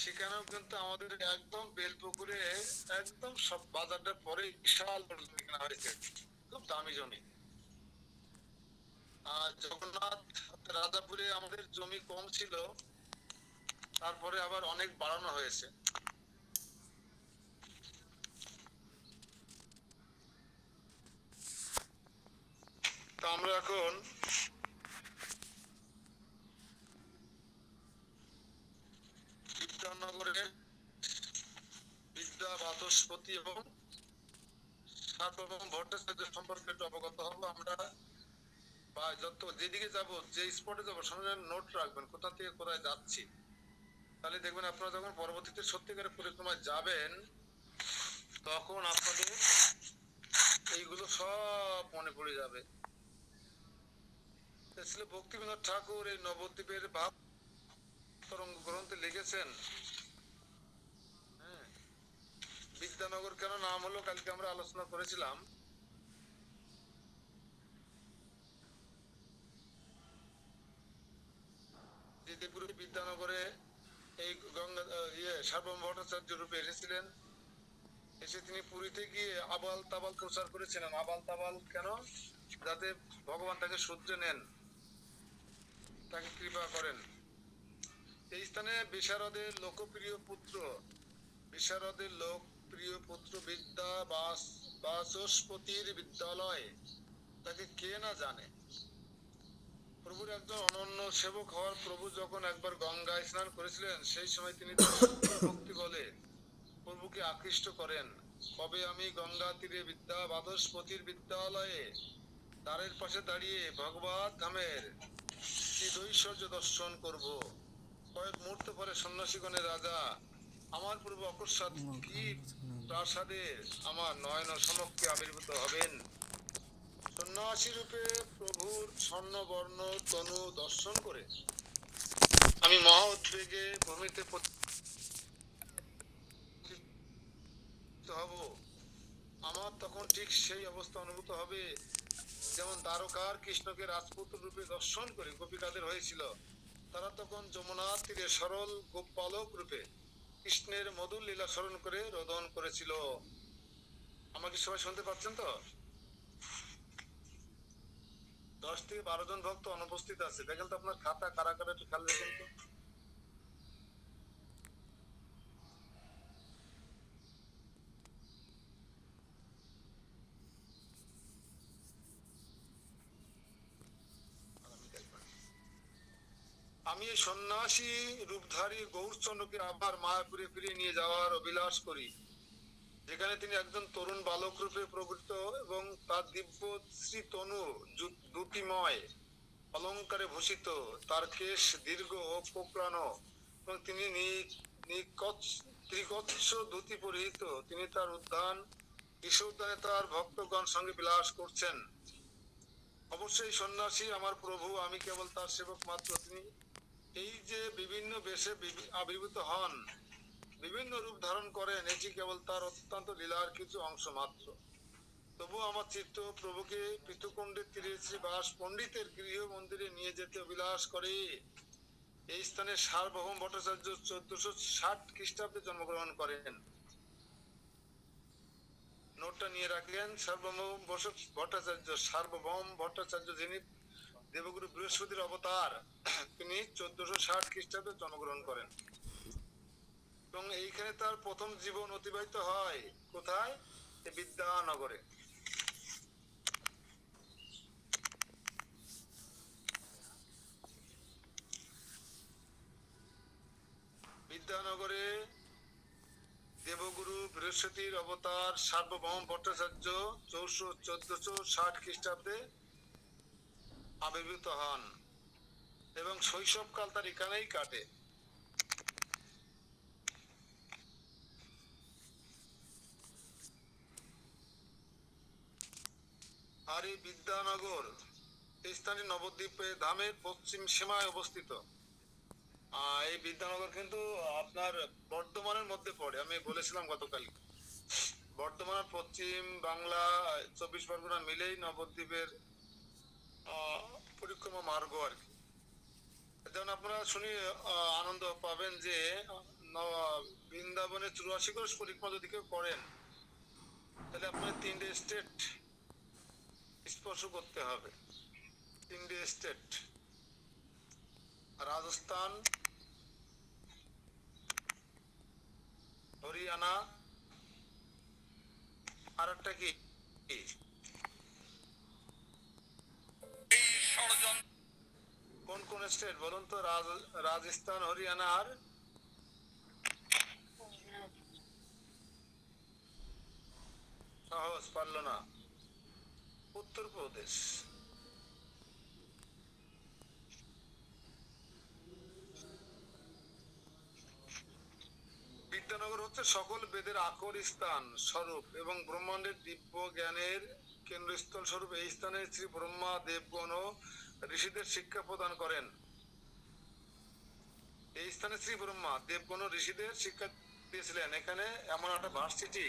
সেখানেও কিন্তু আমাদের একদম বেলপুকুরে একদম সব বাজারটার পরে বিশাল বড় জমি কেনা হয়েছে, খুব দামি জমি। জগন্নাথ রাজাপুরে আমাদের জমি কম ছিল, তারপরে আবার অনেক বাড়ানো হয়েছে। তো আমরা এখন বিদ্যানগরের বিদ্যা বাচস্পতি এবং সার্বভৌম ভট্টাচার্য সম্পর্কে একটু অবগত হবো আমরা। বা যত যেদিকে যাব, যে স্পটে যাবো, সঙ্গে নোট রাখবেন কোথা থেকে কোথায় যাচ্ছি। তাহলে দেখবেন আপনারা যখন পরবর্তীতে সত্যিকারের পরিক্রমায় যাবেন, তখন আপনাদের এইগুলো সব মনে পড়ে যাবে। ভক্তিবিনোদ ঠাকুর এই নবদ্বীপের ভাব তরঙ্গ গ্রন্থে লিখেছেন। হ্যাঁ, বিদ্যানগর কেন নাম হলো কালকে আমরা আলোচনা করেছিলাম। বিদ্যানগরে এই গঙ্গা সার্বভৌম ভট্টাচার্য রূপে এসেছিলেন। এসে তিনি পুরীতে গিয়ে আবাল তাবাল প্রচার করেছিলেন। আবাল তাবাল কেন? যাতে ভগবান তাকে সূত্রে নেন, তাকে কৃপা করেন। এই স্থানে বিশারদের লোকপ্রিয় পুত্র, বিশারদের লোকপ্রিয় পুত্র বিদ্যা বাচস্পতির বিদ্যালয়, তাকে কে না জানে। প্রভুর একজন অনন্য সেবক হওয়ার প্রভু যখন একবার গঙ্গায় স্নান করেছিলেন, সেই সময় তিনি ভক্তি বলে প্রভুকে আকৃষ্ট করেন। কবে আমি গঙ্গা তীরে বিদ্যা বাচস্পতির বিদ্যালয়ে দ্বারের পাশে দাঁড়িয়ে ভগবত ধামের ঐশ্বর্য দর্শন করব। কয়েক মুহূর্ত পরে সন্ন্যাসীগণের রাজা আমার প্রভু অকস্মাৎ কি প্রাসাদে আমার নয়ন সমক্ষে আবির্ভূত হবেন। সন্ন্যাসী রূপে প্রভুর স্বর্ণবর্ণ তনু দর্শন করে আমি মহা উদ্বেগে ভূমিতে হব। আমার তখন ঠিক সেই অবস্থা অনুভূত হবে যেমন দ্বারকার কৃষ্ণকে রাজপুত্র রূপে দর্শন করে গোপিকাদের হয়েছিল। তারা তখন যমুনার তীরে সরল গোপালক রূপে কৃষ্ণের মধুর লীলা স্মরণ করে রোদন করেছিল। আমাকে সবাই শুনতে পাচ্ছেন তো? 10 থেকে 12 জন ভক্ত অনুপস্থিত আছে। দেখেন তো আপনার খাতা কারা কারা, একটু খেয়াল রাখেন তো। আমি এই সন্ন্যাসী রূপধারী গৌরচন্দ্রকে আবার মায়াপুরে ফিরিয়ে নিয়ে যাওয়ার অভিলাষ করি, যেখানে তিনি একজন তরুণ বালক রূপে প্রকৃত এবং তার দিব্য শ্রী তনু দ্যুতিময় অলঙ্কারে ভূষিত, তার কেশ দীর্ঘ ও কোকড়ানো এবং তিনি ত্রিকচ্ছ ধুতি পরিহিত। তিনি তার উদ্যান উদ্যানে তার ভক্তগণ সঙ্গে বিলাস করছেন। অবশ্যই সন্ন্যাসী আমার প্রভু, আমি কেবল তার সেবক মাত্র। তিনি এই যে বিভিন্ন বেশে আবির্ভূত হন, বিভিন্ন রূপ ধারণ করেন, এটি কেবল তার অত্যন্ত লীলার কিছু অংশ মাত্র। তবু আমার চিত্ত প্রভুকে পৃথুকুণ্ডের তীরে শ্রীবাস পণ্ডিতের গৃহ মন্দিরে নিয়ে যেতে অভিলাষ করে। এই স্থানে সার্বভৌম ভট্টাচার্য 1460 খ্রিস্টাব্দে জন্মগ্রহণ করেন। নোটটা নিয়ে রাখেন। সার্বভৌম ভট্টাচার্য, সার্বভৌম ভট্টাচার্য যিনি দেবগুরু বৃহস্পতির অবতার, তিনি 1460 খ্রিস্টাব্দে জন্মগ্রহণ করেন এবং এইখানে তার প্রথম জীবন অতিবাহিত হয়। কোথায়? বিদ্যানগরে। বিদ্যানগরে দেবগুরু বৃহস্পতির অবতার সার্বভৌম ভট্টাচার্য 1460 খ্রিস্টাব্দে আবির্ভূত হন এবং শৈশবকাল তার এখানেই কাটে। আর এই বিদ্যানগর এই স্থানে নবদ্বীপে ধামের পশ্চিম সীমায় অবস্থিত। এই বিদ্যানগর কিন্তু আপনার বর্ধমানের মধ্যে পড়ে। আমি বলেছিলাম গতকাল, বর্ধমান পশ্চিম বাংলা 24 পরগনা মিলেই নবদ্বীপের পরিক্রমা মার্গ আর কি। যেমন আপনারা শুনে আনন্দ পাবেন যে বৃন্দাবনে 84 কোষ পরিক্রমা যদি কেউ করেন, তাহলে আপনার 3টে স্টেট স্পর্শ করতে হবে। 3টে স্টেট, রাজস্থান, হরিয়ানা, আর একটা কি, কোন কোন স্টেট বলুন তো? রাজস্থান, হরিয়ানা, আর সহজ পারল না, উত্তরপ্রদেশ। বিদ্যানগর হচ্ছে সকল বেদের আকর স্থান স্বরূপ এবং ব্রহ্মাণ্ডের দিব্য জ্ঞানের কেন্দ্রস্থল স্বরূপ। এই স্থানে শ্রী ব্রহ্মা দেবগণ ও ঋষিদের শিক্ষা প্রদান করেন। এই স্থানে শ্রী ব্রহ্মা দেবগণ ও ঋষিদের শিক্ষা দিয়েছিলেন। এখানে এমন একটা ভার্সিটি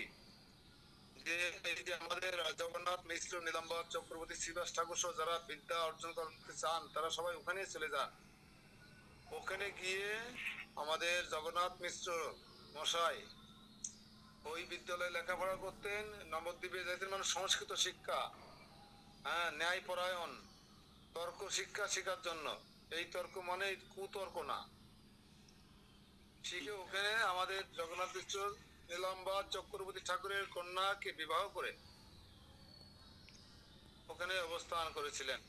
যে এই যে আমাদের জগন্নাথ মিশ্র, নীলাম্বর চক্রবর্তী, শ্রীবাস ঠাকুর সহ যারা বিদ্যা অর্জন করতে চান তারা সবাই ওখানে চলে যান। ওখানে গিয়ে আমাদের জগন্নাথ মিশ্র মশাই ওই বিদ্যালয়ে লেখাপড়া করতেন। নবদ্বীপে যাইতেন মানে সংস্কৃত শিক্ষা, হ্যাঁ, ন্যায়পরায়ণ, তর্ক শিক্ষা শেখার জন্য। এই তর্ক মানে কুতর্ক না, শিখে ওখানে আমাদের জগন্নাথ মিশ্র নীলাম্বর চক্রবর্তী ঠাকুরের কন্যাকে বিবাহ করে ওখানে অবস্থান করেছিলেন।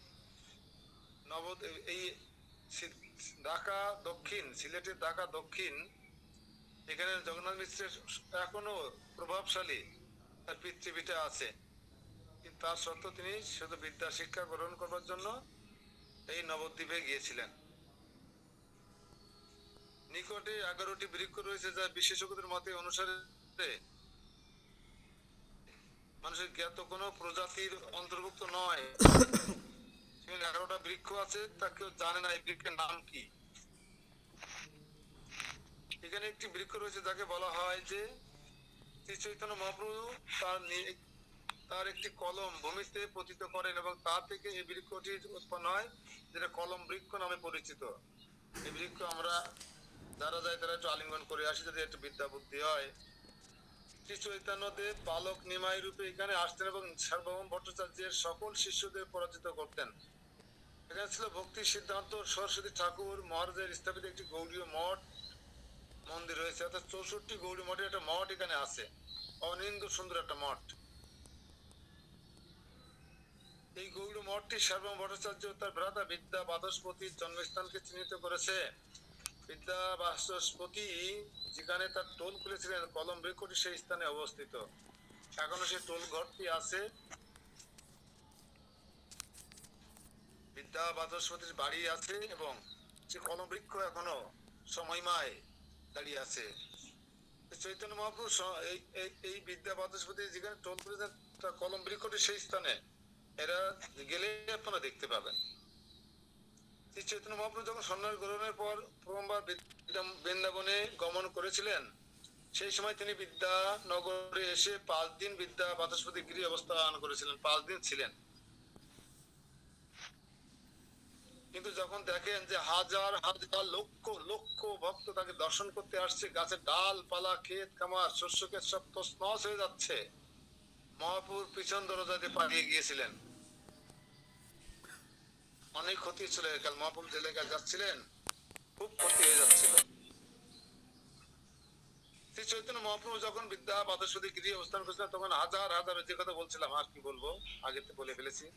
এই ঢাকা দক্ষিণ, সিলেটের ঢাকা দক্ষিণ, এখানে জগন্নাথ মিশ্রের এখনো প্রভাবশালী তার পিতৃভিটা আছে। কিন্তু তার সত্ত্বেও তিনি শুধু বিদ্যা শিক্ষা গ্রহণ করবার জন্য এই নবদ্বীপে গিয়েছিলেন। নিকটে 11টি বৃক্ষ রয়েছে যা বিশেষজ্ঞদের মতে অনুসারে মানুষের জ্ঞাত কোনো প্রজাতির অন্তর্ভুক্ত নয়। 11টা বৃক্ষ আছে, তা কেউ জানে না এই বৃক্ষের নাম কি। এখানে একটি বৃক্ষ রয়েছে যাকে বলা হয় যে শ্রী চৈতন্য মহাপ্রভু তার একটি কলম ভূমিতে পতিত করেন এবং তা থেকে এই বৃক্ষটি উৎপন্ন হয়, যেটা কলম বৃক্ষ নামে পরিচিত। এই বৃক্ষ আমরা যারা যায় তারা একটু আলিঙ্গন করে আসি, যদি একটু বিদ্যা বুদ্ধি হয়। শ্রী চৈতন্যদেব বালক নিমাই রূপে এখানে আসতেন এবং সার্বভৌম ভট্টাচার্যের সকল শিষ্যদের পরাজিত করতেন। এখানে ছিল ভক্তি সিদ্ধান্ত সরস্বতী ঠাকুর মহারাজের স্থাপিত একটি গৌড়ীয় মঠ মন্দির রয়েছে, অর্থাৎ 64 গৌড়ী মঠের একটা মঠ এখানে আছে, অনিন্দ সুন্দর একটা মঠ। এই গৌড় মঠটি সার্বভৌম ভট্টাচার্য তার ভ্রাতা বিদ্যা বাচস্পতির জন্মস্থানকে চিহ্নিত করেছে। বিদ্যা বাচস্পতি যেখানে তার টোল খুলেছিলেন, কলম বৃক্ষটি সেই স্থানে অবস্থিত। এখনো সেই টোল ঘরটি আছে। বিদ্যা বাচস্পতির বাড়ি আছে এবং সে কলম বৃক্ষ এখনো সময়মায় দাঁড়িয়ে আছে। চৈতন্য মহাপ্রভু এই বিদ্যা বাচস্পতি যেখানে টোল খুলেছেন তার কলম বৃক্ষটি সেই স্থানে, এরা গেলে আপনারা দেখতে পাবেন। শ্রী চৈতন্য মহাপ্রভু যখন সন্ন্যাস গ্রহণের পর প্রথমবার বৃন্দাবনে গমন করেছিলেন, সেই সময় তিনি বিদ্যানগরে এসে 5 দিন বিদ্যা বাচস্পতি গৃহে অবস্থান করেছিলেন, 5 দিন ছিলেন। কিন্তু যখন দেখেন যে হাজার হাজার লক্ষ লক্ষ ভক্ত তাকে দর্শন করতে আসছে, গাছের ডাল পালা, ক্ষেত খামার, শস্য ক্ষেত সব তছনছ হয়ে যাচ্ছে, মহাপ্রভুর পিছন দরজা দিয়ে পালিয়ে গিয়েছিলেন। অনেক ক্ষতি ছিল, কাল মহাপ্রভু যে এলাকায় যাচ্ছিলেন খুব ক্ষতি হয়ে যাচ্ছিল। শ্রী চৈতন্য মহাপ্রভু যখন বিদ্যা বাচস্পতি গৃহে অবস্থান করেছিলেন তখন হাজার হাজার, যে কথা বলছিলাম আর কি বলবো, আগে তো বলে ফেলেছি।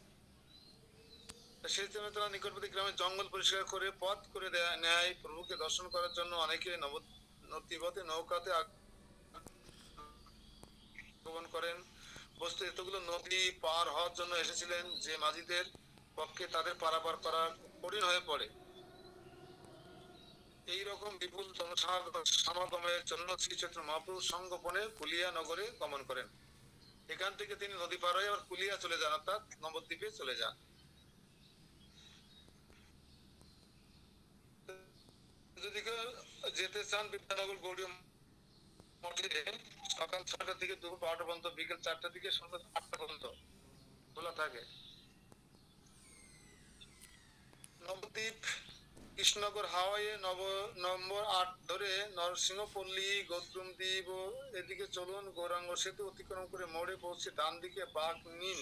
সেই জন্য তারা নিকটবর্তী গ্রামে জঙ্গল পরিষ্কার করে পথ করে নেয় প্রভুকে দর্শন করার জন্য। অনেকে নদীপথে নৌকাতে আগমন করেন। বস্তু এতগুলো নদী পার হওয়ার জন্য এসেছিলেন যে মাঝিদের পক্ষে তাদের পারাপার করা কঠিন হয়ে পড়ে। এইরকম বিপুল সমাগমের জন্য শ্রী চৈতন্য মহাপ্রভু সঙ্গোপনে কুলিয়া নগরে গমন করেন। এখান থেকে তিনি নদী পার হয়ে আবার কুলিয়া চলে যান, অর্থাৎ নবদ্বীপে চলে যান। যদি কেউ যেতে চান বিদ্যানগর গৌড়ীয় মঠে, সকাল 6টা থেকে দুপুর 12টা পর্যন্ত, বিকেল 4টা থেকে সন্ধ্যা 8টা পর্যন্ত খোলা থাকে। নবদ্বীপ কৃষ্ণনগর হাওয়ে নম্বর 8 ধরে নরসিংহপল্লী গৌতমদ্বীপ ও এদিকে চলুন। গৌরাঙ্গ সেতু অতিক্রম করে মোড়ে পৌঁছে ডান দিকে বাঁক নিন।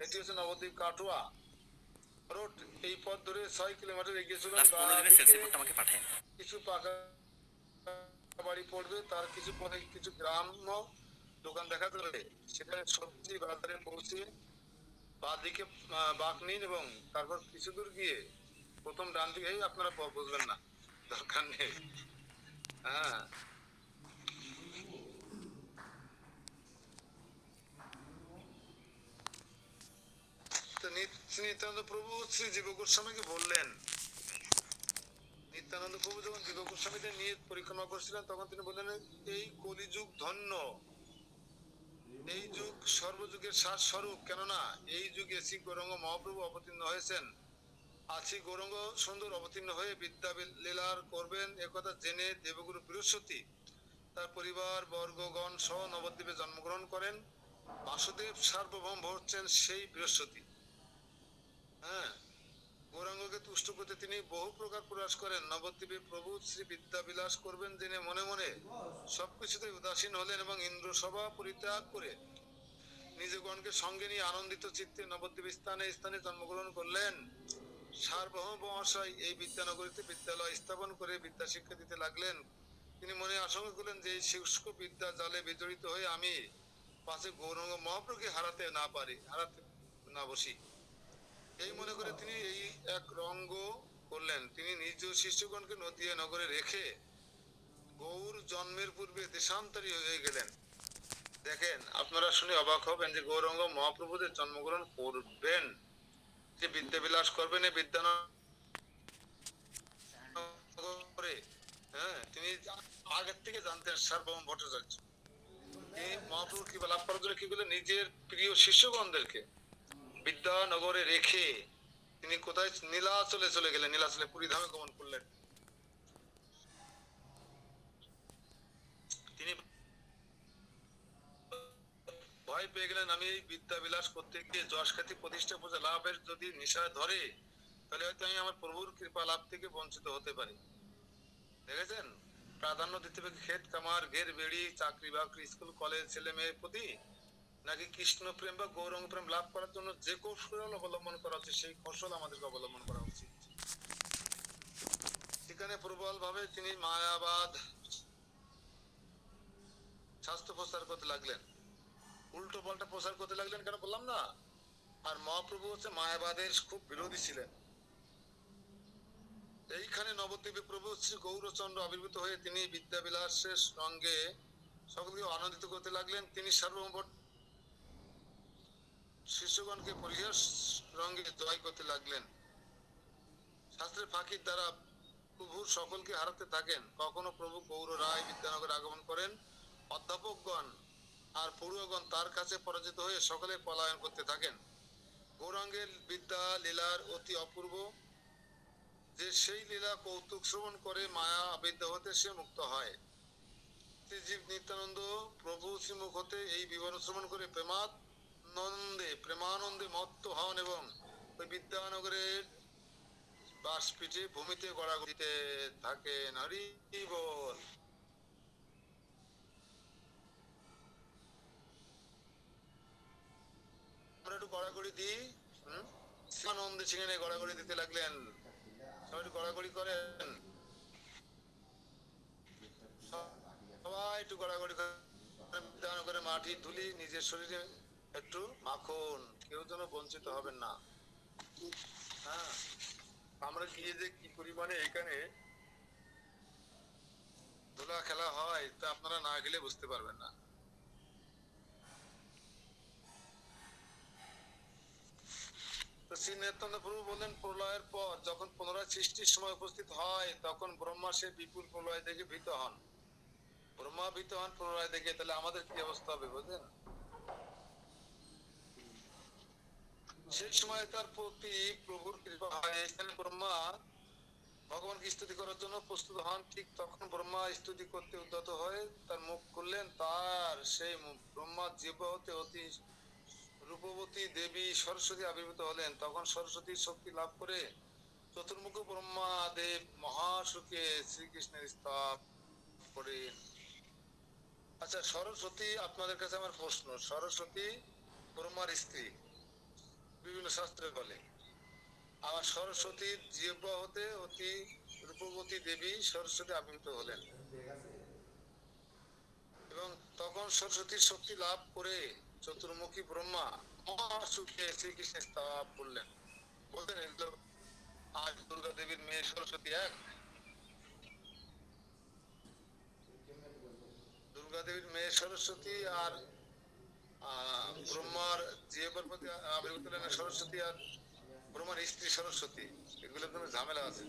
এটি হচ্ছে নবদ্বীপ কাটোয়া রোড। এই পথ ধরে 6 কিলোমিটার এগিয়ে চলুন। কিছু পাকা বাড়ি পড়বে, তার কিছু পরে কিছু গ্রাম্য দোকান দেখা যাবে। সেখানে সবজি বাজারে পৌঁছে বাঁদিকে বাঁক নিন এবং তারপর কিছু দূর গিয়ে প্রথম ডান দিকে, আপনারা বুঝবেন না, দরকার নেই। হ্যাঁ, তো নিত্যানন্দ প্রভু শ্রী জীব গোস্বামীকে বললেন, নিত্যানন্দ প্রভু যখন জীব গোস্বামীদের নিয়ে পরিক্রমা করছিলেন তখন তিনি বললেন, এই কলিযুগ ধন্য, এই যুগ সর্বযুগের শ্বাস স্বরূপ, কেননা এই যুগে শ্রী গৌরাঙ্গ মহাপ্রভু অবতীর্ণ হয়েছেন। আছি গৌরাঙ্গ সুন্দর অবতীর্ণ হয়ে বিদ্যা লীলার করবেন একথা জেনে দেবগুরু বৃহস্পতি তার পরিবার বর্গগণ সহ নবদ্বীপে জন্মগ্রহণ করেন। বাসুদেব সার্বভৌম হচ্ছেন সেই বৃহস্পতি। হ্যাঁ, গৌরাঙ্গকে তুষ্ট করতে তিনি বহু প্রকার প্রয়াস করেন। নবদ্বীপে প্রভু শ্রী বিদ্যা বিলাস করবেন জেনে মনে মনে সবকিছুতে উদাসীন হলেন এবং ইন্দ্র সভা পরিত্যাগ করে নিজগণকে সঙ্গে নিয়ে আনন্দিত চিত্তে নবদ্বীপ স্থানে স্থানে জন্মগ্রহণ করলেন। সার্বভৌম মহাশয় এই বিদ্যানগরীতে বিদ্যালয় স্থাপন করে বিদ্যা শিক্ষা দিতে লাগলেন। তিনি মনে আশঙ্কা করলেন যে এই শুষ্ক বিদ্যা জালে বিজড়িত হয়ে আমি পাশে গৌরাঙ্গ মহাপ্রভুকে হারাতে না বসি। এই মনে করে তিনি এই এক রঙ্গ করলেন। তিনি নিজ শিষ্যগণকে নদিয়া নগরে রেখে গৌর জন্মের পূর্বে দেশান্তরী হয়ে গেলেন। দেখেন, আপনারা শুনে অবাক হবেন যে গৌরাঙ্গ মহাপ্রভুদের জন্মগ্রহণ করবেন, যে বিদ্যাবিলাস করবেন এই বিদ্যানগরে। হ্যাঁ, তিনি আগের থেকে জানতেন সার্বভৌম ভট্টাচার্য। তিনি মহাপ্রভুর কৃপা লাভ করার জন্য কি করলেন, নিজের প্রিয় শিষ্যগণদেরকে বিদ্যানগরে রেখে তিনি কোথায় নীলাচলে চলে গেলেন, নীলাচলে পুরীধামে গমন করলেন। তিনি ভয় পেয়ে গেলেন, আমি এই বিদ্যা বিলাস করতে গিয়ে যশ খ্যাতি প্রতিষ্ঠা পূজা লাভের যদি নিশা ধরে তাহলে হয়তো আমি আমার প্রভুর কৃপা লাভ থেকে বঞ্চিত হতে পারি। দেখেছেন, প্রাধান্য দিতে হবে ক্ষেত কামার ঘের বেড়ি চাকরি বাকরি স্কুল কলেজ ছেলে মেয়ের প্রতি, নাকি কৃষ্ণ প্রেম বা গৌরাঙ্গ প্রেম লাভ করার জন্য যে কৌশল অবলম্বন করা উচিত সেই কৌশল আমাদেরকে অবলম্বন করা উচিত। সেখানে প্রবল ভাবে তিনি মায়াবাদ স্বাস্থ্য প্রচার করতে লাগলেন, উল্টো পাল্টা প্রচার করতে লাগলেন। কেন বললাম না? আর মহাপ্রভু হচ্ছে মায়াবাদের খুব বিরোধী ছিলেন। এইখানে নবদ্বীপে প্রভু শ্রী গৌরচন্দ্র আবির্ভূত হয়ে তিনি বিদ্যাবিলাসের সঙ্গে সকলকে আনন্দিত করতে লাগলেন। তিনি সার্বভৌম শিষ্যগণকে পরিহাস রঙ্গে জয় করতে লাগলেন। শাস্ত্রের ফাঁকির দ্বারা প্রভুর সকলকে হারাতে থাকেন। কখনো প্রভু গৌর রায় বিদ্যানগরে আগমন করেন, অধ্যাপকগণ আর পড়ুয়াগণ তার কাছে পরাজিত হয়ে সকলে পলায়ন করতে থাকেন। গৌরাঙ্গের বিদ্যা লীলার অতি অপূর্ব, যে সেই লীলা কৌতুক শ্রবণ করে মায়া আবিদ্ধ হতে সে মুক্ত হয়। শ্রীজীব নিত্যানন্দ প্রভু শ্রীমুখ হতে এই বিবরণ শ্রবণ করে প্রেমানন্দে মত্ত হন এবং ওই বিদ্যানগরের বাসপিঠে ভূমিতে গড়াগড়িতে থাকেন। হরি বল। আমরা একটু গড়াগড়ি দিই। আনন্দে সেখানে গড়াগড়ি দিতে লাগলেন। সবাই একটু গড়াগড়ি করেন, সবাই একটু গড়াগড়ি করে মাটি ধুলি নিজের শরীরে একটু মাখন, কেউ যেন বঞ্চিত হবেন না। হ্যাঁ, আমরা গিয়ে যে কি পরিমাণে এখানে ধুলা খেলা হয় তা আপনারা না গেলে বুঝতে পারবেন না। তো শ্রী নিত্যানন্দ প্রভু বললেন, প্রলয়ের পর যখন পুনরায় সৃষ্টির সময় উপস্থিত হয় তখন ব্রহ্মা সে বিপুল প্রলয় দেখে ভীত হন। ব্রহ্মা ভীত হন প্রলয় দেখে, তাহলে আমাদের কি অবস্থা হবে বুঝলেন? সেই সময় তার প্রতি প্রভুর কৃপা হয়। এখানে ব্রহ্মা ভগবানকে স্তুতি করার জন্য প্রস্তুত হন। ঠিক তখন ব্রহ্মা স্তুতি করতে উদ্যত হয়ে তার মুখ খুললেন। তার সেই ব্রহ্মা জীব হতে অতি রূপবতী দেবী সরস্বতী আবির্ভূত হলেন। তখন সরস্বতীর শক্তি লাভ করে চতুর্মুখ ব্রহ্মা দেব মহাসুখে শ্রীকৃষ্ণের স্থাপ করেন। আচ্ছা, সরস্বতী, আপনাদের কাছে আমার প্রশ্ন, সরস্বতী ব্রহ্মার স্ত্রী বিভিন্ন শাস্ত্রে বলে। আমার সরস্বতীর জিহ্বা হতে অতি রূপবতী দেবী সরস্বতী আবির্ভূত হলেন এবং তখন সরস্বতীর শক্তি লাভ করে চতুর্মুখী ব্রহ্মা মহাসুখে শ্রীকৃষ্ণের স্থাপ করলেন। বলতেন এগুলো আজ দুর্গা দেবীর মেয়ে সরস্বতী এক, দুর্গা দেবীর মেয়ে সরস্বতী আর ব্রহ্মার জিহ্বার প্রতি আবির্ভূত হলেন সরস্বতী, আর ব্রহ্মার স্ত্রী সরস্বতী, এগুলো কোনো ঝামেলা আছে।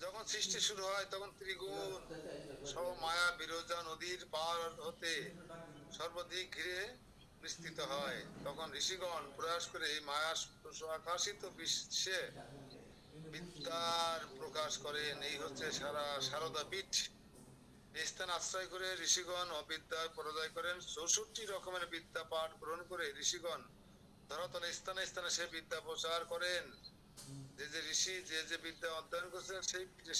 যখন সৃষ্টি শুরু হয় তখন ত্রিগুণ সব মায়া বিরোজা নদীর পার হতে সর্বদিক ঘিরে বিস্তৃত হয়। তখন ঋষিগণ প্রয়াস করে এই মায়া আকাশিত বিশ্বে বিদ্যার প্রকাশ করেন। এই হচ্ছে সারদা পীঠ। এই স্থান আশ্রয় করে ঋষিগণ অবিদ্যায় পরাজয় করেন। 64 রকমের বিদ্যা পাঠ গ্রহণ করে ঋষিগণ ধরাতলে স্থানে স্থানে সে বিদ্যা প্রচার করেন। যে যে ঋষি যে যে বিদ্যা অধ্যয়ন করছেন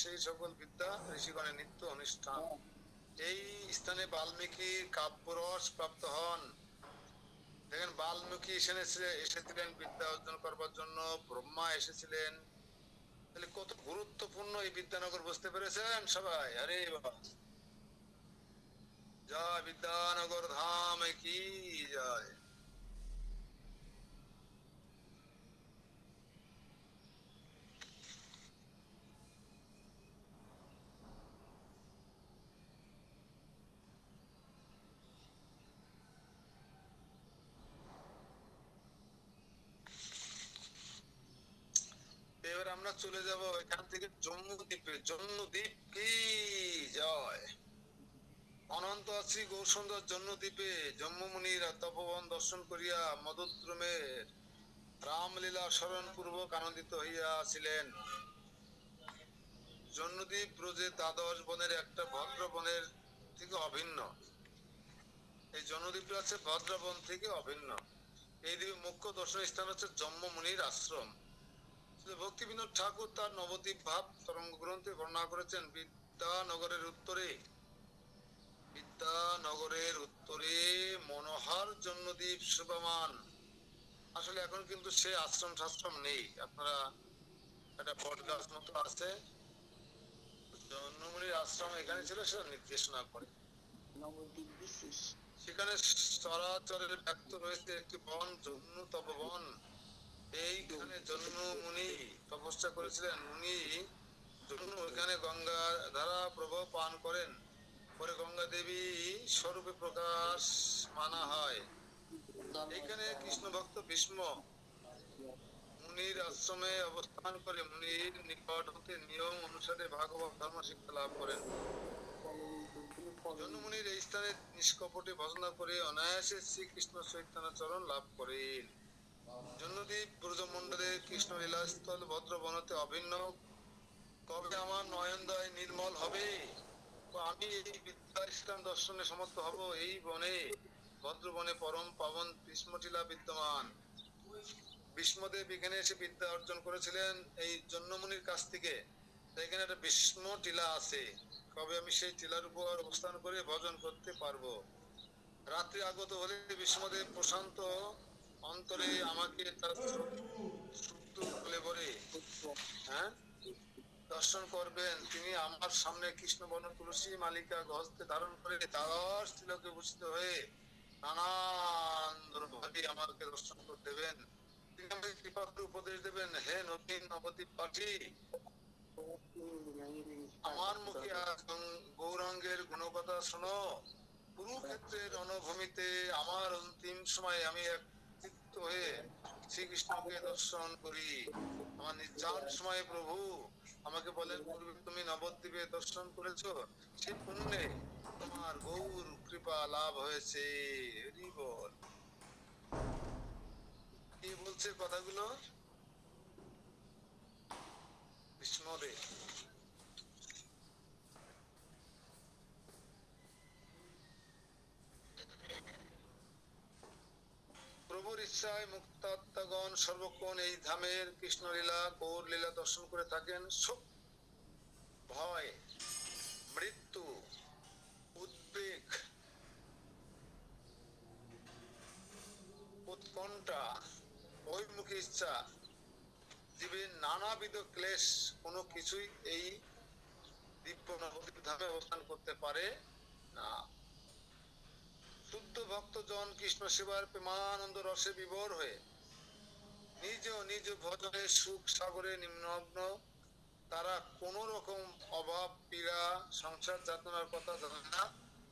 সেই সকল বিদ্যা ঋষিগণের নিত্য অনুষ্ঠান। এই স্থানে বাল্মীকি কাব্যরস প্রাপ্ত হন। দেখেন, বাল্মীকি এসেছিলেন বিদ্যা অর্জন করবার জন্য, ব্রহ্মা এসেছিলেন। তাহলে কত গুরুত্বপূর্ণ এই বিদ্যানগর, বুঝতে পেরেছেন সবাই? আরে বাবা, জয় বিদ্যানগর ধাম কি জয়। এবার আমরা চলে যাব এখান থেকে জম্মু দ্বীপে। জম্মু দ্বীপ কি জয়। অনন্ত শ্রী গৌরসুন্দর জম্মু দ্বীপে জম্মু মুনির তপবন দর্শন করিয়া মদদ্রুমের রামলীলা স্মরণ পূর্বক আনন্দিত হইয়াছিলেন। জন্মদ্বীপ ব্রজে দ্বাদশ বনের একটা ভদ্র বনের থেকে অভিন্ন। এই জন্মদ্বীপ আছে ভদ্রবন থেকে অভিন্ন। এই দ্বীপে মুখ্য দর্শনীয় স্থান হচ্ছে জম্মু মুনির আশ্রম। ভক্তিবিনোদ ঠাকুর তার নবদ্বীপ ভাব তরঙ্গ গ্রন্থে বর্ণনা করেছেন। বিদ্যানগরের উত্তরে মনোহর জন্মদ্বীপ শোভামান। আসলে এখন কিন্তু সে আশ্রম শাশ্রম নেই। আপনারা একটা বট গাছ মতো আছে, জন্মমুনির আশ্রম এখানে ছিল, সেটা নির্দেশনা করে। সেখানে চরাচরের ব্যক্ত রয়েছে একটি বন, জম্মু তপবন। এইখানে জন্মমুনি তপস্যা করেছিলেন। উনি এখানে গঙ্গা ধারা প্রবাহ পান করেন। পরে গঙ্গা দেবী স্বরূপে প্রকাশ মানা হয়। এখানে কৃষ্ণ ভক্ত ভীষ্ম মুনির আশ্রমে অবস্থান করে মুনির নিকট হতে নিয়ম অনুসারে ভাগবত ধর্ম শিক্ষা লাভ করেন। জন্মমুনির এই স্থানে নিষ্কপটে ভজনা করে অনায়াসে শ্রীকৃষ্ণ চৈতন্য চরণ লাভ করেন। জন্মদ্বীপ ব্রজমণ্ডলে কৃষ্ণ লীলাস্থল ভদ্রবনতে অভিন্ন। কবে আমার নয়নদয় নির্মল হবে, আমি এই বিদ্যা ইসলাম দর্শনে সমর্থ হব। এই বনে, ভদ্রবনে পরম পাবন ভীষ্মটিলা বিদ্যমান। ভীষ্মদেব এখানে এসে বিদ্যা অর্জন করেছিলেন এই জন্মমুনির কাছ থেকে। এখানে একটা ভীষ্ম টিলা আছে। কবে আমি সেই টিলার উপর অবস্থান করে ভজন করতে পারবো। রাত্রি আগত হলে ভীষ্মদেব প্রশান্ত অন্তরে আমাকে তার সুপ্ত বলে বলে হ্যাঁ দর্শন করবেন। তিনি আমার সামনে কৃষ্ণ বর্ণ তুলসী মালিকা গহস্তে ধারণ করে দ্বাদশ তিলকে ভূষিত হয়ে নানান দুর্ভাগে আমাকে দর্শন করে দেবেন। তিনি আমাকে কৃপা করে উপদেশ দেবেন, হে নবীন নবদ্বীপ পাঠী, আমার মুখে গৌরাঙ্গের গুণকথা শোনো। কুরুক্ষেত্রের রণভূমিতে আমার অন্তিম সময় আমি একত্রিত হয়ে শ্রীকৃষ্ণকে দর্শন করি। আমার নির্যান সময়ে প্রভু আমাকে বলেন, পূর্বে তুমি নবদ্বীপে দর্শন করেছো, সেই পুণ্যে তোমার গৌর কৃপা লাভ হয়েছে। হরি বল। কি বলছে কথাগুলো? ভীষ্মদেব। প্রভুর ইচ্ছায় মুক্তাত্মাগণ সর্বক্ষণ এই ধামের কৃষ্ণলীলা গৌর লীলা দর্শন করে থাকেন। সুখ, ভয়, মৃত্যু, উদ্বেগ, উৎকণ্ঠা, বহির্মুখী ইচ্ছা, জীবের নানাবিধ ক্লেশ কোনো কিছুই এই দিব্য নবদ্বীপ ধামে অবস্থান করতে পারে না। শুদ্ধ ভক্তজন কৃষ্ণ সেবার প্রেমানন্দ রসে বিভোর হয়ে নিজ নিজ ভজনে সুখ সাগরে নিম্নগ্ন। তারা কোন রকম অভাব পীড়া সংসার যাতনার কথা জানে না।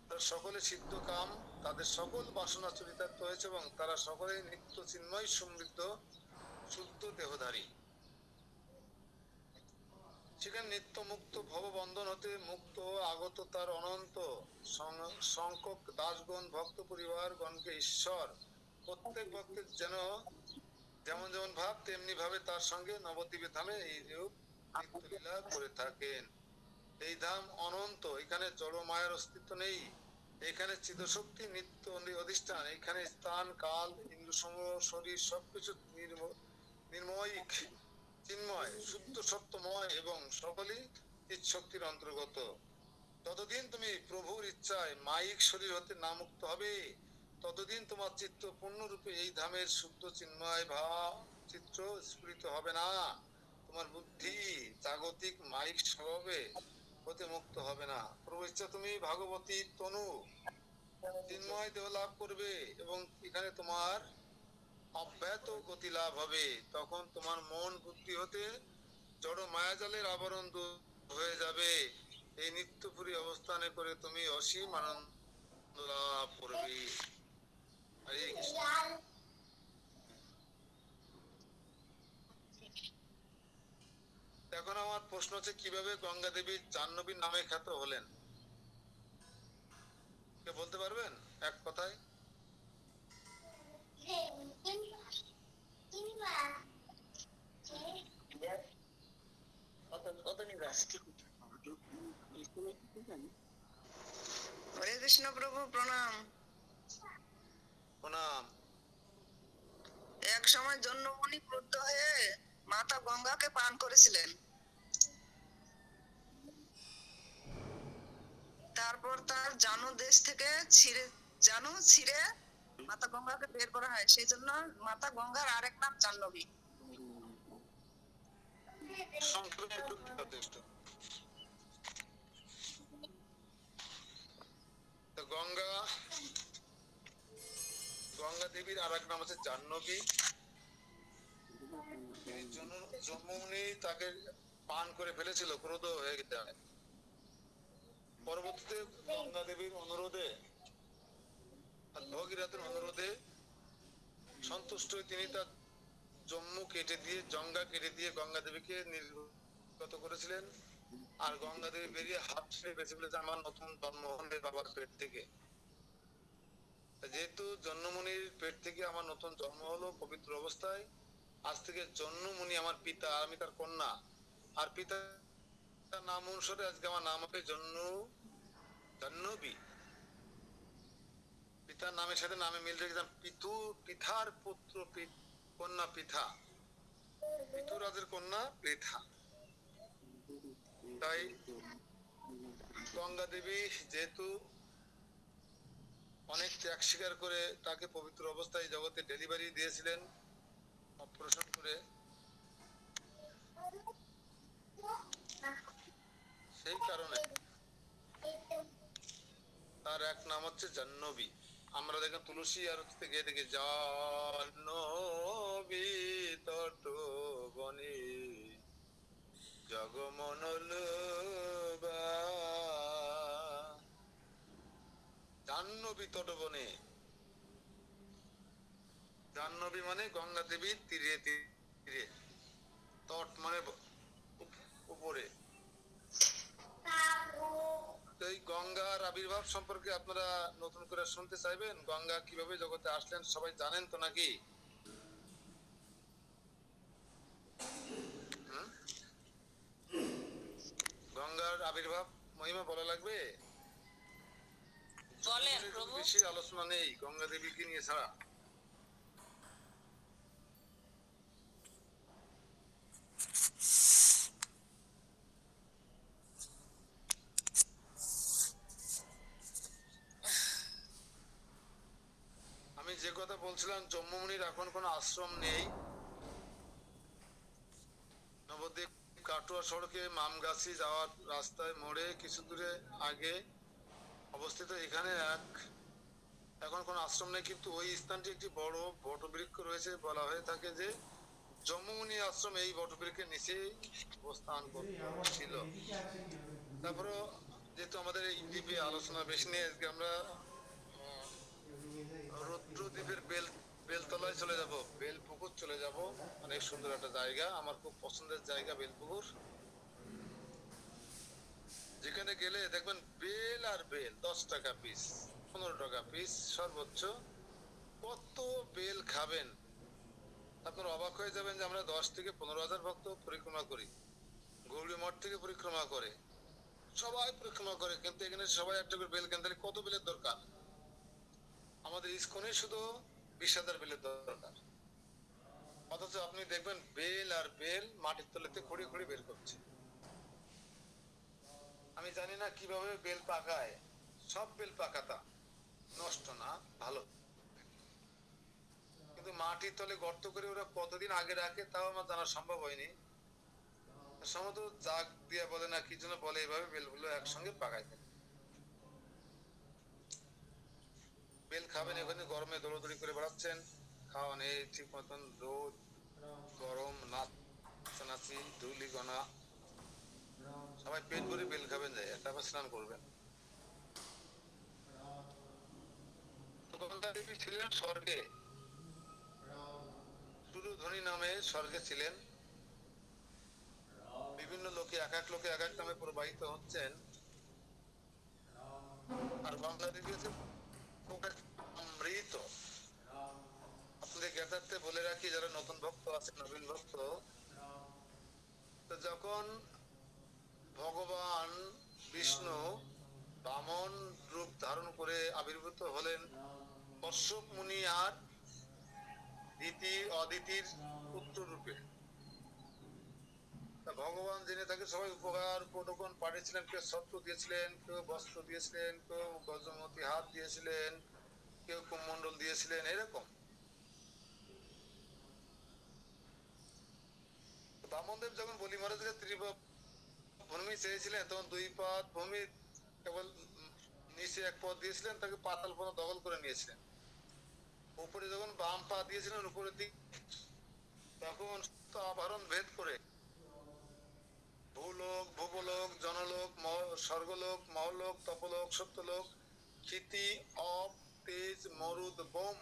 তারা সকলে সিদ্ধ কাম, তাদের সকল বাসনা চরিতার্থ হয়েছে এবং তারা সকলে নিত্য চিন্ময় সমৃদ্ধ শুদ্ধ দেহধারী। সেখানে নিত্য মুক্ত ভববন্ধন হতে মুক্ত আগত তার অনন্ত সংখ্যক দাসগণ ভক্ত পরিবার গণকে ঈশ্বর প্রত্যেক ভক্তের যেন যেমন যেমন ভাব তেমনি ভাবে তার সঙ্গে নবদ্বীপের ধামে এই রূপ নিত্যলীলা করে থাকেন। এই ধাম অনন্ত, এখানে জড় মায়ের অস্তিত্ব নেই। এখানে চিদশক্তি নিত্য অধিষ্ঠান। এখানে স্থান কাল ইন্দ্র শরীর সবকিছু নির্ময়িক চিন্ময় শুদ্ধ সত্যময় এবং সকলই চিৎশক্তির অন্তর্গত। ততদিন তুমি প্রভুর ইচ্ছায় মায়িক শরীর হতে না মুক্ত হবে, ততদিন তোমার চিত্ত পূর্ণরূপে এই ধামের শুদ্ধ চিন্ময় ভাব চিত্র স্ফুরিত হবে না। তোমার বুদ্ধি জাগতিক মায়িক স্বভাবে হতে মুক্ত হবে না। প্রভু ইচ্ছা তুমি ভাগবতী তনু চিন্ময় দেহ লাভ করবে এবং এখানে তোমার অব্যাহত গতি লাভ হবে। তখন তোমার মন বুদ্ধি হতে জড় মায়াজালের আবরণ দূর হয়ে যাবে। এই নিত্যপুরী অবস্থানে করে তুমি অসীম আনন্দ লাভ করবে। হরে কৃষ্ণ। এখন আমার প্রশ্ন হচ্ছে কিভাবে গঙ্গা দেবী জাহ্নবীর নামে খ্যাত হলেন? কে বলতে পারবেন এক কথায়? হরে কৃষ্ণ প্রভু প্রণাম। প্রণাম। এক সময় জন্মমণি ক্রুদ্ধ হয়ে মাতা গঙ্গাকে পান করেছিলেন। তারপর তার জানু দেশ থেকে ছিঁড়ে মাতা গঙ্গাকে বের করা হয়। সেই জন্য মাতা গঙ্গার আরেক নাম জাহ্নবী। গঙ্গা গঙ্গা দেবীর আর এক নাম হচ্ছে জাহ্নবী। জন্মমণি তাকে পান করে ফেলেছিল ক্রোধ হয়ে যায়। পরবর্তীতে গঙ্গা দেবীর অনুরোধে ভগীরথের অনুরোধে সন্তুষ্ট হয়ে তিনি তার জঙ্গা কেটে দিয়ে গঙ্গা দেবীকে নির্গত করেছিলেন। আর গঙ্গা দেবী বেরিয়ে হাত ছেড়ে বেঁচে বলেছে আমার নতুন জন্ম হবে বাবার পেট থেকে। যেহেতু জন্মমণির পেট থেকে আমার নতুন জন্ম হলো পবিত্র অবস্থায়, আজ থেকে জন্মমণি আমার পিতা, আমি তার কন্যা। আর পিতার নাম অনুসারে আজকে আমার নাম হবে জাহ্নবী। পিতার নামের সাথে নামে মিল রেখেছিলাম পিথার পুত্র কন্যা পিথা, পিতুরাজের কন্যা পৃথা। তাই গঙ্গা দেবী যেহেতু অনেক ত্যাগ স্বীকার করে তাকে পবিত্র অবস্থায় জগতে ডেলিভারি দিয়েছিলেন অপারেশন করে, সেই কারণে তার এক নাম হচ্ছে জাহ্নবী। আমরা দেখেন তুলসী আর থেকে দেখি জাহ্নবী তট বনে জগমনল জাহ্নবী তটবনে। জাহ্নবী মানে গঙ্গা দেবীর তীরে তীরে, তট মানে উপরে। এই গঙ্গার আবির্ভাব সম্পর্কে আপনারা নতুন করে শুনতে চাইবেন? গঙ্গা কিভাবে জগতে আসলেন সবাই জানেন তো নাকি? গঙ্গার আবির্ভাব মহিমা বলা লাগবে? বলেন প্রভু। বেশি আলোচনা নেই গঙ্গা দেবীকে নিয়ে ছাড়া। বলছিলাম জম্মুমুনির এখন কোনো আশ্রম নেই। নবদ্বীপ কাটোয়া সড়কে মামগাছি যাওয়ার রাস্তায় মোড়ে কিছু দূরে আগে অবস্থিত এখানে এখন কোনো আশ্রম নেই, কিন্তু ওই স্থানটি একটি বড় বটবৃক্ষ রয়েছে। বলা হয়ে থাকে যে জম্মুমুনি আশ্রম এই বটবৃক্ষের নিচেই অবস্থান ছিল। তারপরে যেহেতু আমাদের এই দ্বীপে আলোচনা বেশি নিয়ে আজকে আমরা রুদ্রদ্বীপের বেলতলায় চলে যাব, বেলপুকুর চলে যাব। অনেক সুন্দর একটা জায়গা, আমার খুব পছন্দের জায়গা বেলপুকুর। যেখানে গেলে দেখবেন বেল আর বেল 10 টাকা পিস, 15 টাকা পিস সর্বোচ্চ। কত বেল খাবেন আপনার অবাক হয়ে যাবেন যে আমরা 10 থেকে 15,000 ভক্ত পরিক্রমা করি। গৌরী মঠ থেকে পরিক্রমা করে, সবাই পরিক্রমা করে, কিন্তু এখানে সবাই একটা করে বেল কেন? তাহলে কত বেলের দরকার? আমাদের ইস্কনে শুধু 20,000 বেলের দরকার। অথচ আপনি দেখবেন বেল আর বেল মাটির তলাতে খড়ি খড়ি বের করছে। আমি জানি না কিভাবে বেল পাকায়, সব বেল পাকাতা নষ্ট না, ভালো, কিন্তু মাটির তলে গর্ত করে ওরা কতদিন আগে রাখে তাও আমার জানা সম্ভব হয়নি। সম্ভবত জাগ দিয়া বলে না কি জন্য বলে, এইভাবে বেলগুলো একসঙ্গে পাকায় থাকে। বেল খাবেন, এখানে গরমে দৌড়দৌড়ি করে বেড়াচ্ছেন, খাওয়া নেই ঠিক মতন, রোদ গরম, নাচানাচি ধুলি গনা, সবাই পেট ভরে বেল খাবেন, যায় তারপর স্নান করবেন। গঙ্গা দেবী ছিলেন স্বর্গে, সুরধনী নামে স্বর্গে ছিলেন। বিভিন্ন লোকে এক এক লোকে এক এক নামে প্রবাহিত হচ্ছেন। আর গঙ্গা দেবী হচ্ছে অমৃত। আপনাদের জ্ঞাতার্থে বলে রাখি, যারা নতুন ভক্ত আছে, নবীন ভক্ত, তো যখন ভগবান বিষ্ণু বামন রূপ ধারণ করে আবির্ভূত হলেন কশ্যপ মুনি আর অদিতির পুত্র রূপে, ভগবান জেনে তাকে সবাই উপকার উপঢৌকন পাঠিয়েছিলেন। কেউ ছত্র দিয়েছিলেন, কেউ বস্ত্র দিয়েছিলেন, কেউ বজ্রমতি হাত দিয়েছিলেন, কেউ কুমণ্ডল দিয়েছিলেন, এরকম। বামনদেব যখন বলি মহারাজকে ভূমি চেয়েছিলেন, তখন 2 পাত ভূমি কেবল নিচে 1 পদ দিয়েছিলেন, তাকে পাতাল পদ দখল করে নিয়েছিলেন। উপরে যখন বাম পা দিয়েছিলেন উপরের দিক, তখন আভরণ ভেদ করে ভূলোক, ভূপলোক, জনলোক, স্বর্গলোক, মহলোক, তপলোক, সত্যলোক, ক্ষিতি, অপ, তেজ, মরুদ, বোম,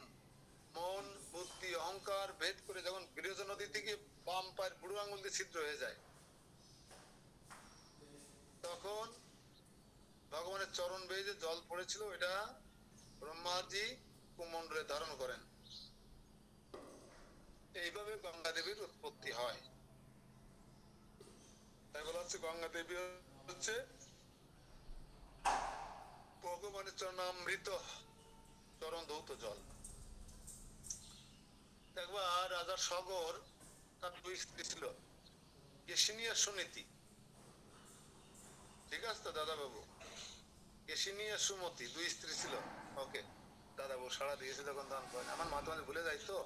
মন, বুদ্ধি, অহংকার ভেদ করে যখন বিরজ নদী থেকে বাম পায়ের বুড়ো আঙুল দিয়ে ছিদ্র হয়ে যায়, তখন ভগবানের চরণ বেয়ে যে জল পড়েছিল, এটা ব্রহ্মাজি কুমণ্ডলে ধারণ করেন। এইভাবে গঙ্গা দেবীর উৎপত্তি হয়। তাই বলা হচ্ছে গঙ্গা দেবী হচ্ছে ভগবানের চরণামৃত, চরণ ধৌত জল। একবার রাজা সগর, তার 2 স্ত্রী ছিল, কেশিনী আর সুনীতি। ঠিক আছে তো দাদা বাবু? কেশিনী আর সুমতি 2 স্ত্রী ছিল। ওকে দাদা বাবু সাড়া দিয়েছে যখন দান করেন, আমার মাঝে মাঝে ভুলে যাই তো।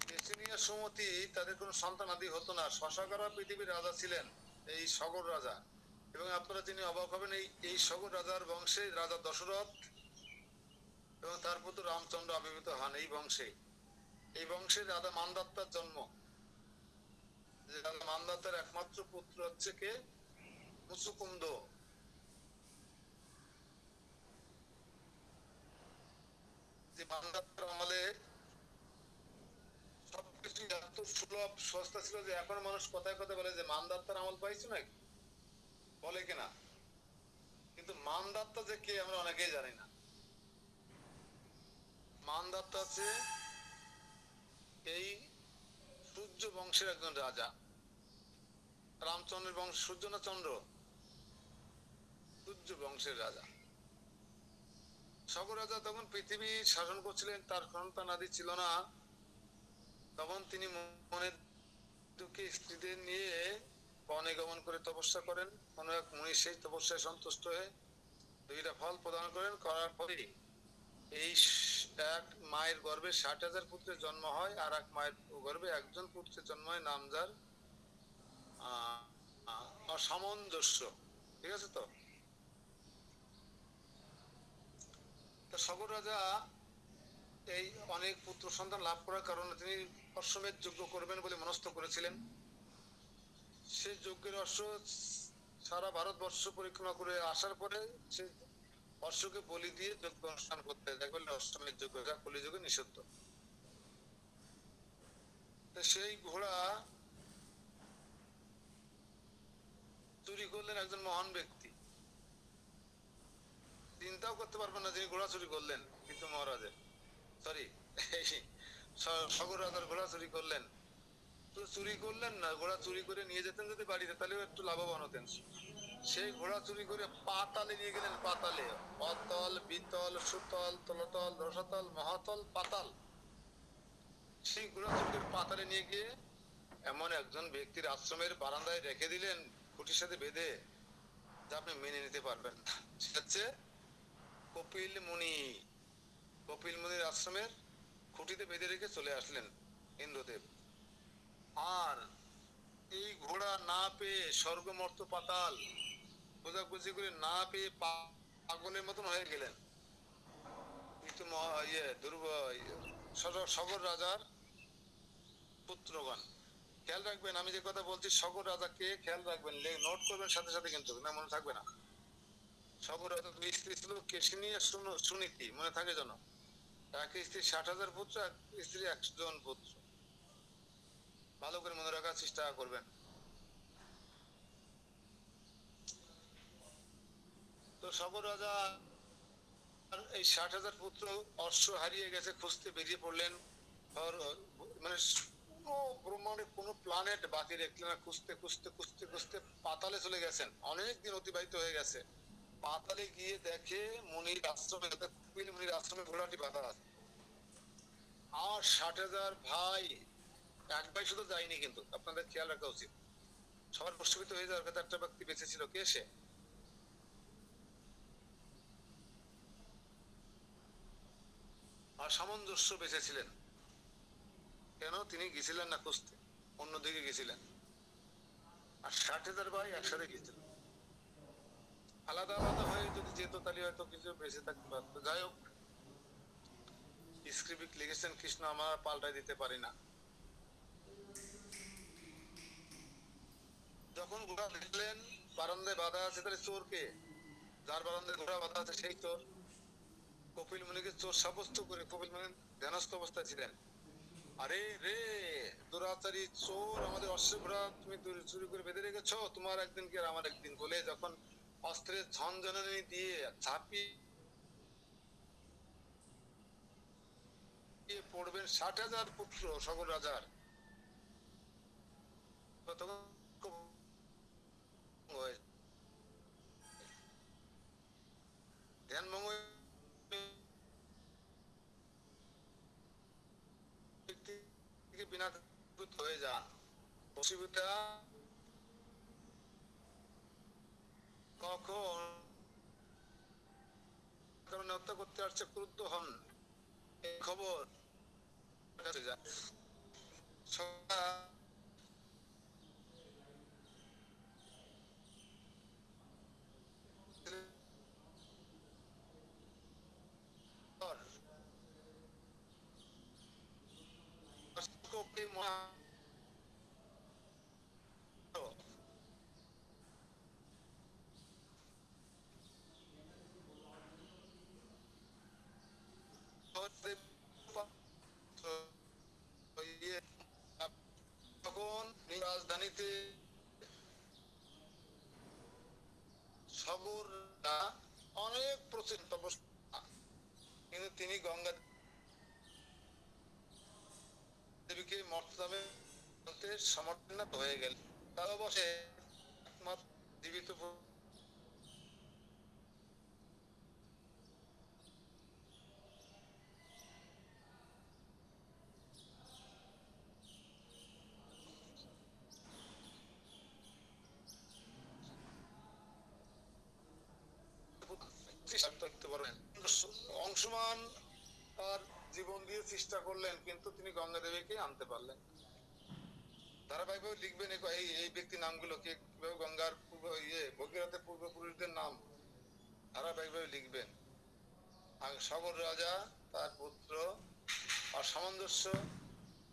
কেশিনী আর সুমতি, তাদের কোনো সন্তান আদি হতো না। শশাকরা পৃথিবীর রাজা ছিলেন, এই সগর রাজা। এবং আপনারা যিনি অবাক হবেন, এই সগর রাজার বংশে রাজা দশরথ এবং তার পুত্র রামচন্দ্র আবির্ভূত হন এই বংশে। এই বংশে রাজা মানদাত্তার জন্ম। যে রাজা মানদাত্তার একমাত্র পুত্র হচ্ছে কে? মুচুকুন্দ। যে মানদাত্তার আমলে সবকিছু এত সুলভ সস্তা ছিল যে এখন মানুষ কথায় কথায় বলে যে মানদাত্তার আমল পাইছো নাকি, বলে কিনা? কিন্তু মানদাত্তা যে কে আমরা অনেকেই জানি না। মানদাত্তা হচ্ছে এই সূর্য বংশের একজন রাজা। রামচন্দ্রের বংশ সূর্য না চন্দ্র? সূর্য বংশের রাজা। সগর রাজা তখন পৃথিবী শাসন করছিলেন, তার সন্তান আদি ছিল না। তখন তিনি মনের দুঃখে স্ত্রীদের নিয়ে বনে গমন করে তপস্যা করেন। কোনো এক মুনি সেই তপস্যায় সন্তুষ্ট হয়ে 2টা ফল প্রদান করেন। করার পরে এই এক মায়ের গর্ভে 60,000 পুত্রের জন্ম হয়, আর এক মায়ের গর্ভে একজন পুত্রের জন্ম হয়, নাম যার অসামঞ্জস্য। ঠিক আছে তো? সগর রাজা এই অনেক পুত্র সন্তান লাভ করার কারণে তিনি অশ্বমেধ যজ্ঞ করবেন বলে মনস্থ করেছিলেন। সেই যজ্ঞের অশ্ব সারা ভারতবর্ষ পরিক্রমা করে আসার পরে সে অশ্বকে বলি দিয়ে যজ্ঞ অনুষ্ঠান করতে যায়, বলে অশ্বমেধ যজ্ঞ, যা কলিযুগে নিষিদ্ধ। সেই ঘোড়া চুরি করলেন একজন মহান ব্যক্তি। চিন্তাও করতে পারবেন না যিনি ঘোড়া চুরি করলেন, কিন্তু মহারাজের সরি সগর রাজার ঘোড়া চুরি করলেন। তো চুরি করলেন না, ঘোড়া চুরি করে নিয়ে যেতেন যদি বাড়িতে, তাহলে একটু লাভবান হতেন। সেই ঘোড়া চুরি করে পাতালে নিয়ে গেলেন। পাতালে অতল, বিতল, সুতল, তলতল, রসতল, মহাতল, পাতাল। সেই ঘোড়া চুরি করে পাতালে নিয়ে গিয়ে এমন একজন ব্যক্তির আশ্রমের বারান্দায় রেখে দিলেন, খুঁটির সাথে বেঁধে, যা আপনি মেনে নিতে পারবেন না। সেটা হচ্ছে কপিল মুনি। কপিল মুনির আশ্রমের খুঁটিতে বেঁধে রেখে চলে আসলেন ইন্দ্রদেব। আর এই ঘোড়া না পেয়ে স্বর্গ মর্ত পাতাল খোঁজাখুঁজি করে না পেয়ে পাগলের মতন হয়ে গেলেন। কিন্তু সগর রাজার পুত্রগণ, খেয়াল রাখবেন আমি যে কথা বলছি, সগর রাজাকে খেয়াল রাখবেন, নোট করবেন সাথে সাথে, কিন্তু না মনে থাকবে না। সগর রাজা দুই স্ত্রী ছিল, কেশিনী আর সুনীতি, মনে থাকে যেন। এক স্ত্রী 60,000 পুত্র, এক স্ত্রী 100 পুত্র। ভালো করে মনে রাখার চেষ্টা করবেন। তো সগর রাজা এই 60,000 পুত্র অশ্ব হারিয়ে গেছে, খুঁজতে বেরিয়ে পড়লেন। মানে ব্রহ্মাণ্ডে কোনো প্ল্যানেট বাকি রাখলেন না, খুঁজতে খুঁজতে খুঁজতে খুঁজতে পাতালে চলে গেছেন। অনেক দিন অতিবাহিত হয়ে গেছে। পাতালে গিয়ে দেখে মুনির আশ্রমে, কপিল মুনির আশ্রমে ঘোড়াটি বাঁধা আছে। আর 60,000 ভাই, এক ভাই শুধু যায়নি, কিন্তু আপনাদের খেয়াল রাখা উচিত। সবার প্রশ্নবিত হয়ে যাওয়ার কথা একটা ব্যক্তি বেঁচে ছিল। কে সে? আর সামঞ্জস্য বেঁচে ছিলেন। কেন? তিনি গেছিলেন না খুঁজতে, অন্যদিকে গেছিলেন। আর 60,000 ভাই একসাথে গেছিলেন। আলাদা আলাদা হয়ে যদি যেত, তাহলে হয়তো কিছু বেঁচে থাকতে পারতো। যাই হোক, স্ক্রিপ্ট লিখেছেন কৃষ্ণ, আমরা পাল্টাই দিতে পারি না। যখন ঘোড়া দেখলেন বারান্দায় বাধা আছে, তাহলে চোর কে? যার বারান্দায় ঘোড়া বাধা আছে সেই চোর। কপিল মুনিকে চোর সাব্যস্ত করে কপিল মুনি ধ্যানস্থ অবস্থায় ছিলেন। আরে রে দুরাচারী চোর, আমাদের অশ্বের ঘোড়া তুমি চুরি করে বেঁধে রেখেছ, তোমার একদিন কি আর আমার একদিন, বলে যখন অস্ত্রের ঝনঝনানি দিয়ে ঝাঁপিয়ে পড়বেন 60,000 পুত্র সগর রাজার, তখন ধ্যানভঙ্গ বিনা হয়ে যান। অসুবিধা কখন কারণে হত্যা করতে আসছে, ক্রুদ্ধ হন। এই খবর তখন রাজধানীতে সগর অনেক প্রচলিত অবস্থা, কিন্তু তিনি গঙ্গা দেবীকে মর্তদামে সমর্থন হয়ে গেলেন। তাও বসে একমাত্র জীবিত অংশমান তার জীবন দিয়ে চেষ্টা করলেন, কিন্তু তিনি গঙ্গা দেবীকে আনতে পারলেন। ধারাবাহিকভাবে লিখবেন এই এই ব্যক্তির নামগুলো, কিভাবে গঙ্গার ভগীরথের পূর্বপুরুষদের নাম ধারাবাহিকভাবে লিখবেন। আর সাগর রাজা, তার পুত্র, আর সামঞ্জস্য,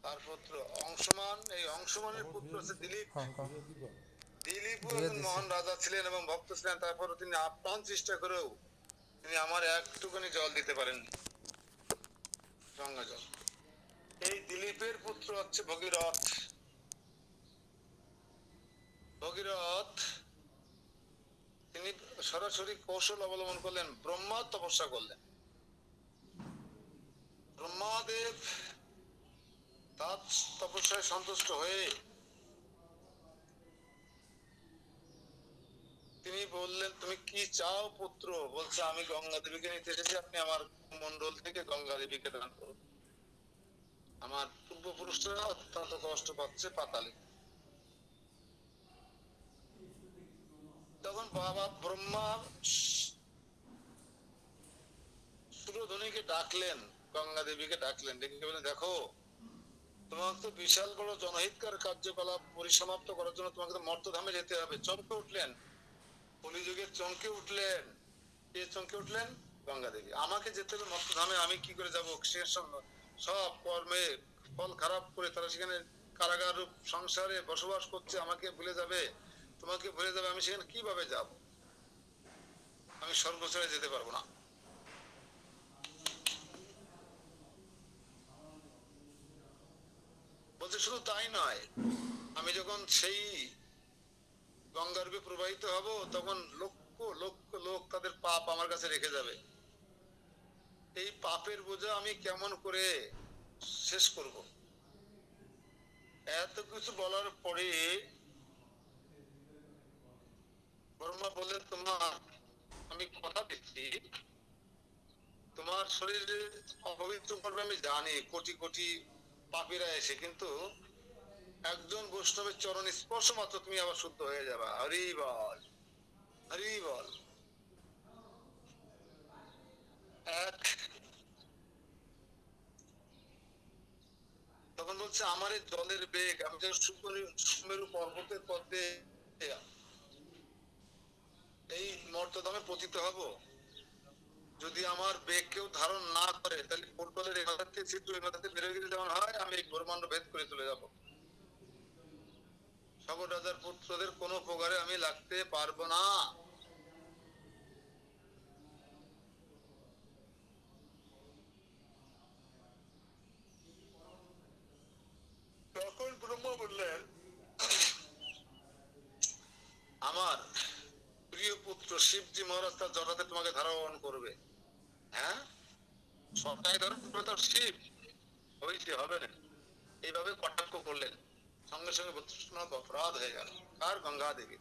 তার পুত্র অংশমান। এই অংশমানের পুত্র হচ্ছে দিলীপ। দিলীপও একজন মহান রাজা ছিলেন এবং ভক্ত ছিলেন। তারপর তিনি আপ্রাণ চেষ্টা করেও তিনি আমার একটুখানি জল দিতে পারেননি, গঙ্গা জল। এই দিলীপের পুত্র হচ্ছে ভগীরথ। ভগীরথ তিনি সরাসরি কৌশল অবলম্বন করলেন, ব্রহ্মা তপস্যা করলেন। ব্রহ্মাদেব তার তপস্যায় সন্তুষ্ট হয়ে তিনি বললেন, তুমি কি চাও পুত্র? বলছে, আমি গঙ্গা দেবীকে নিতে এসেছি, আপনি আমার মন্ডল থেকে গঙ্গা দেবীকে দান করুন। আমার পূর্বপুরুষরা অত্যন্ত কষ্ট পাচ্ছে পাতালে। তখন বাবা ব্রহ্মা সুরধ্বনিকে ডাকলেন, গঙ্গা দেবীকে ডাকলেন, ডেকে বলেন, দেখো তোমার তো বিশাল বড় জনহিতকার কার্যকলাপ পরিসমাপ্ত করার জন্য তোমাকে তো মর্তধামে যেতে হবে। চমকে উঠলেন, কলিযুগে চমকে উঠলেন। কে চমকে উঠলেন? গঙ্গা দেবী। আমাকে যেতে হবে মর্তধামে, আমি কি করে যাবো? সে সব কর্মে ফল খারাপ করে তারা সেখানে কারাগার রূপ সংসারে বসবাস করছে, আমাকে ভুলে যাবে, তোমাকে ভুলে যাবে, আমি সেখানে কিভাবে যাব? আমি স্বর্গ ছেড়ে যেতে পারবো না। বলছে শুধু তাই নয়, আমি যখন সেই গঙ্গার রূপে প্রবাহিত হব, তখন লক্ষ লক্ষ লোক তাদের পাপ আমার কাছে রেখে যাবে। এই পাপের বোঝা আমি কেমন করে শেষ করব? এত কিছু বলার পরে ব্রহ্মা বললেন, তোমার আমি কথা দিচ্ছি, তোমার শরীরে অপবিত্র করবে আমি জানি, কোটি কোটি পাপীরা এসে, কিন্তু একজন বৈষ্ণবের চরণ স্পর্শ মাত্র তুমি আবার শুদ্ধ হয়ে যাবা। হরি বল, হরি বল। এক তখন বলছে, আমার এই জলের বেগ, আমি যখন সুমেরু পর্বতের পথে এই মর্তধামে পতিত হব, যদি আমার বেগ কেউ ধারণ না করে, তাহলে ফুটবলের এই মাথাতে ছিদ্র এই মাথাতে বেরোয় গেলে যেমন হয়, আমি এই ব্রহ্মাণ্ড ভেদ করে চলে যাব। সাগর রাজার পুত্রদের কোনো উপকারে আমি লাগতে পারবো না। তখন ব্রহ্মা বললেন, আমার প্রিয় পুত্র শিবজি মহারাজ তার জটাতে তোমাকে ধারণ করবে। হ্যাঁ, সবটাই ধারণ করবে তার শিব, হয়েছে হবে না। এইভাবে কটাক্ষ করলেন, সঙ্গে সঙ্গে বৈষ্ণব অপরাধ হয়ে গেল। আর গঙ্গা দেবী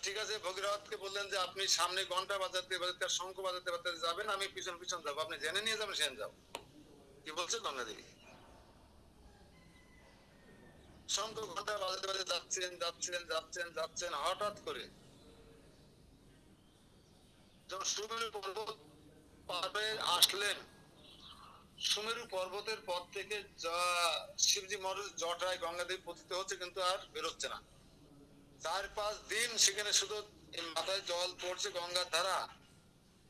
ঠিক আছে, ভগীরথকে বললেন যে আপনি সামনে ঘন্টা বাজাতে বাজাতে শঙ্খ বাজাতে বাজাতে যাবেন, আমি পিছন পিছন যাবো, আপনি জেনে নিয়ে যাবেন, সেন যাবো। কি বলছে গঙ্গা দেবী? শঙ্খ ঘন্টা বাজাতে বাজাতে যাচ্ছেন যাচ্ছেন যাচ্ছেন যাচ্ছেন, হঠাৎ করে যখন সুমেরু পর্বত পার আসলেন, সুমেরু পর্বতের পর থেকে শিবজি মহারাজ জটায় গঙ্গা দেবী পতিত হচ্ছে, কিন্তু আর বেরোচ্ছে না। 4-5 দিন সেখানে শুধু মাথায় জল পড়ছে, গঙ্গার ধারা।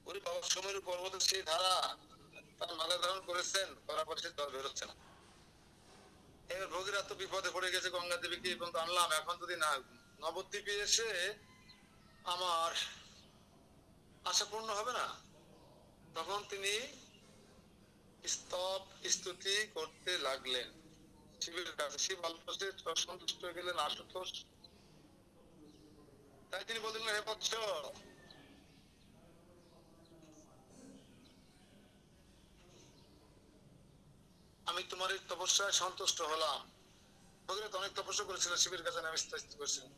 ওরে বাবা, সুমেরু পর্বতের সেই ধারা তার মাথায় ধারণ করেছেন, করার পর সে জল বেরোচ্ছে না। এবার ভগীরথ তো বিপদে পড়ে গেছে, গঙ্গা দেবীকে এবং আনলাম, এখন যদি না নবদ্বীপে এসে আমার আশা পূর্ণ হবে না। তখন তিনি স্তব স্তুতি করতে লাগলেন শিবের কাছে। শিব অল্পসে সন্তুষ্ট হয়ে গেলেন, আশুতোষ। তাই তিনি বললেন, হে বৎস, আমি তোমার এই তপস্যায় সন্তুষ্ট হলাম। ভগীরথ অনেক তপস্যা করেছিলেন, শিবের কাছে নামে করেছিলেন।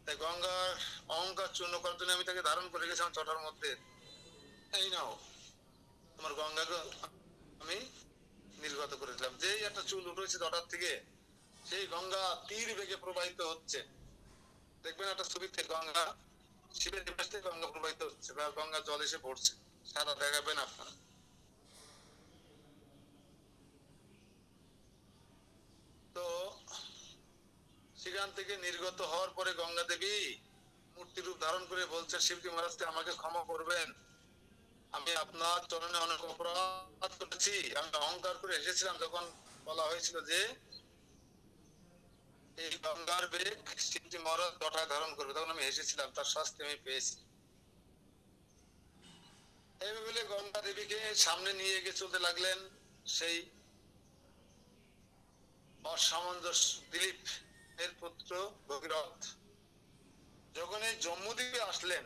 তাই গঙ্গার অহংকার চূর্ণ করার জন্য আমি তাকে ধারণ করে গেছিলাম চটার মধ্যে। এই নাও তোমার গঙ্গাকে আমি নির্গত করে দিলাম। যেই একটা চুল উঠেছে জটার থেকে, সেই গঙ্গা তীর বেগে প্রবাহিত হচ্ছে। দেখবেন একটা ছবিতে গঙ্গা, শিবের নিবাস থেকে গঙ্গা প্রবাহিত হচ্ছে, বা গঙ্গা জল এসে পড়ছে, সারা দেখাবেন আপনারা। তো সেখান থেকে নির্গত হওয়ার পরে গঙ্গা দেবী মূর্তি রূপ ধারণ করে বলছে শিবজি মহারাজকে আমাকে ক্ষমা করবেন, আমি আপনার চরণে অনেক অপরাধ করেছি, আমি অহংকার করে এসেছিলাম। যখন বলা হয়েছিল যে এই গঙ্গার বেগ শিবজি মহারাজ জটায় ধারণ করবে, তখন আমি হেসেছিলাম, তার শাস্তি আমি পেয়েছি। এই বলে গঙ্গা দেবীকে সামনে নিয়ে এগিয়ে চলতে লাগলেন সেই অসামঞ্জস্য দিলীপ এর পুত্র ভগীরথ। যখন এই জম্মু দ্বীপে আসলেন,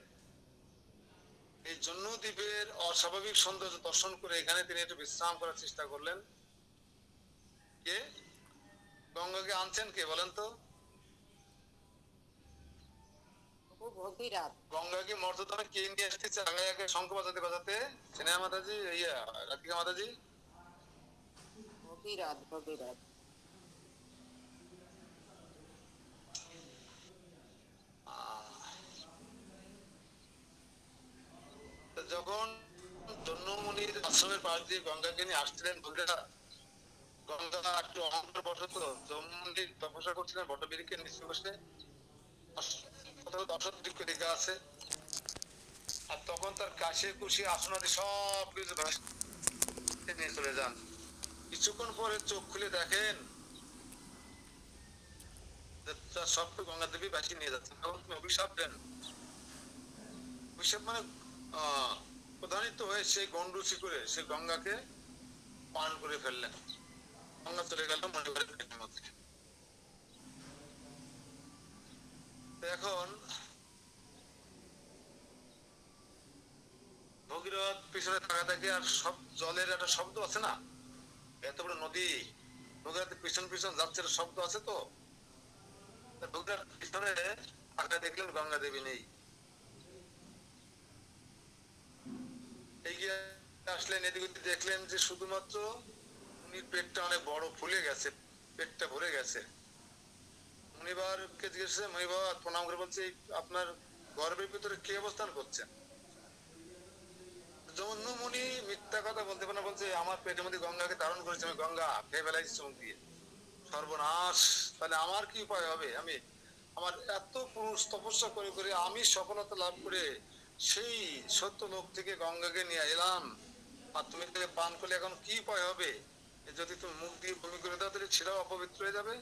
এই জম্মু দ্বীপের অস্বাভাবিক সৌন্দর্য দর্শন করে এখানে তিনি একটু বিশ্রাম করার চেষ্টা করলেন। কে গঙ্গাকে আনছেন কে বলেন তো? ভগীরথ। গঙ্গাকে মর্যাদা কে নিয়ে এসেছে আগে আগে শঙ্খ বাজাতে বাজাতে? সিনেমা মাতাজি, রাধিকা মাতাজি। ভগীরথ ভগীরথ। যখন জন্মমণির আশ্রমের পাশ দিয়ে গঙ্গাকে নিয়ে আসছিলেন ভগীরথ, গঙ্গা একটু অহংকার বশত জন্মমণির তপস্যা করছিলেন বটবৃক্ষের নিচে বসে, অসৎ বৃক্ষ লেখা আছে। আর তখন তার কাশে কুশি আসনাদি সব কিছু নিয়ে চলে যান। কিছুক্ষণ পরে চোখ খুলে দেখেন সবটু গঙ্গা দেবী বাসি নিয়ে যাচ্ছেন। তখন তুমি অভিশাপ দেন। অভিশাপ মানে প্রধানিত হয়ে সেই গন্ডুসি করে সে গঙ্গাকে পান করে ফেললেন। গঙ্গা চলে গেল মণিবারের পেটের মধ্যে। এখন ভগীরথ পিছনে তাকাতাকি, আর সব জলের একটা শব্দ আছে না, এত বড় নদী, ভগীরথ পিছন পিছন যাচ্ছে শব্দ আছে তো। ভগীরথ পিছনে তাকায় দেখলেন গঙ্গা দেবী নেই। এগিয়ে আসলেন, এদিক ওদিক দেখলেন যে শুধুমাত্র উনির পেটটা অনেক বড় ফুলে গেছে, পেটটা ভরে গেছে। মণিবারকে জিজ্ঞেস, মণিবার প্রণাম করে বলছে আপনার গর্ভের ভিতরে কে অবস্থান করছেন? জন্মমণি মিথ্যা কথা বলতে পারে না, বলছে আমার পেটের মধ্যে গঙ্গাকে ধারণ করেছে, আমি গঙ্গা খেয়ে ফেলাইছি চমক দিয়ে। সর্বনাশ, তাহলে আমার কি উপায় হবে? আমি আমার এত পুরুষ তপস্যা করে করে আমি সফলতা লাভ করে সেই সত্য লোক থেকে গঙ্গাকে নিয়ে এলাম, আর তুমি তাকে পান করলে এখন কি উপায় হবে? যদি তুমি মুখ দিয়ে বমি করে দাও তাহলে সেটাও অপবিত্র হয়ে যাবে,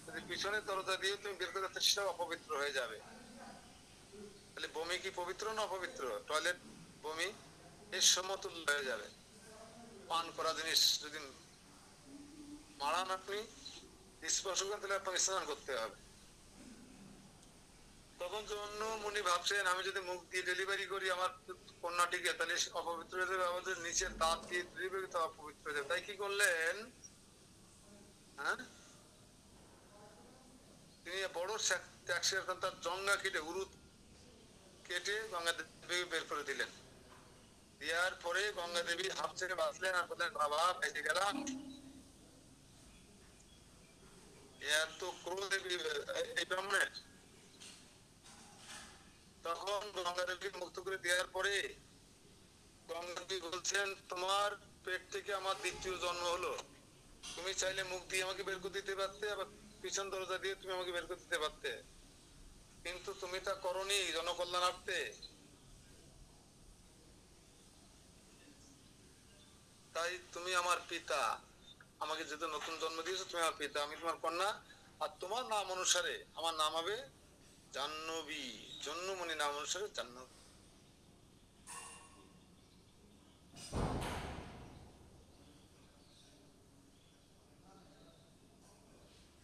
যদি পিছনের দরজা দিয়ে তুমি বের করে দাও সেটাও অপবিত্র হয়ে যাবে। তাহলে বমি কি পবিত্র না অপবিত্র? টয়লেট বমি এর সমতুল্য হয়ে যাবে। পান করা জিনিস যদি মারান আপনি স্পর্শ করেন তাহলে আপনাকে স্নান করতে হবে। তখন জন্মমণি ভাবছেন আমি যদি মুখ দিয়ে ডেলিভারি করি আমার কন্যাটিকে তাহলে অপবিত্র হয়ে যাবে, আমাদের নিচের দাঁত দিয়ে ডেলিভারি তো অপবিত্র হয়ে যাবে। তাই কি করলেন, হ্যাঁ, তিনি বড় ট্যাক্সি তার জঙ্গা কেটে উরুদ কেটে গঙ্গা দেবীকে বের করে দিলেন। দেওয়ার পরে গঙ্গা দেবী হাফ থেকে বাঁচলেন আর বললেন বাবা বেঁচে গেলাম। এত ক্রোধ এই ব্রাহ্মণের। তখন গঙ্গা দেবী মুক্ত করে দেওয়ার পরে গঙ্গা দেবী বলছেন তোমার পেট থেকে আমার দ্বিতীয় জন্ম হলো, তুমি চাইলে মুখ দিয়ে আমাকে বের করে দিতে পারতে, আবার পিছন দরজা দিয়ে তুমি আমাকে বের করে দিতে পারতে, কিন্তু তুমি তা করনি জনকল্যাণার্থে। তাই তুমি আমার পিতা, আমাকে যেহেতু নতুন জন্ম দিয়েছো তুমি আমার পিতা, আমি তোমার কন্যা, আর তোমার নাম অনুসারে আমার নাম হবে জাহ্নবী, জন্মমণি নাম অনুসারে জাহ্নবী।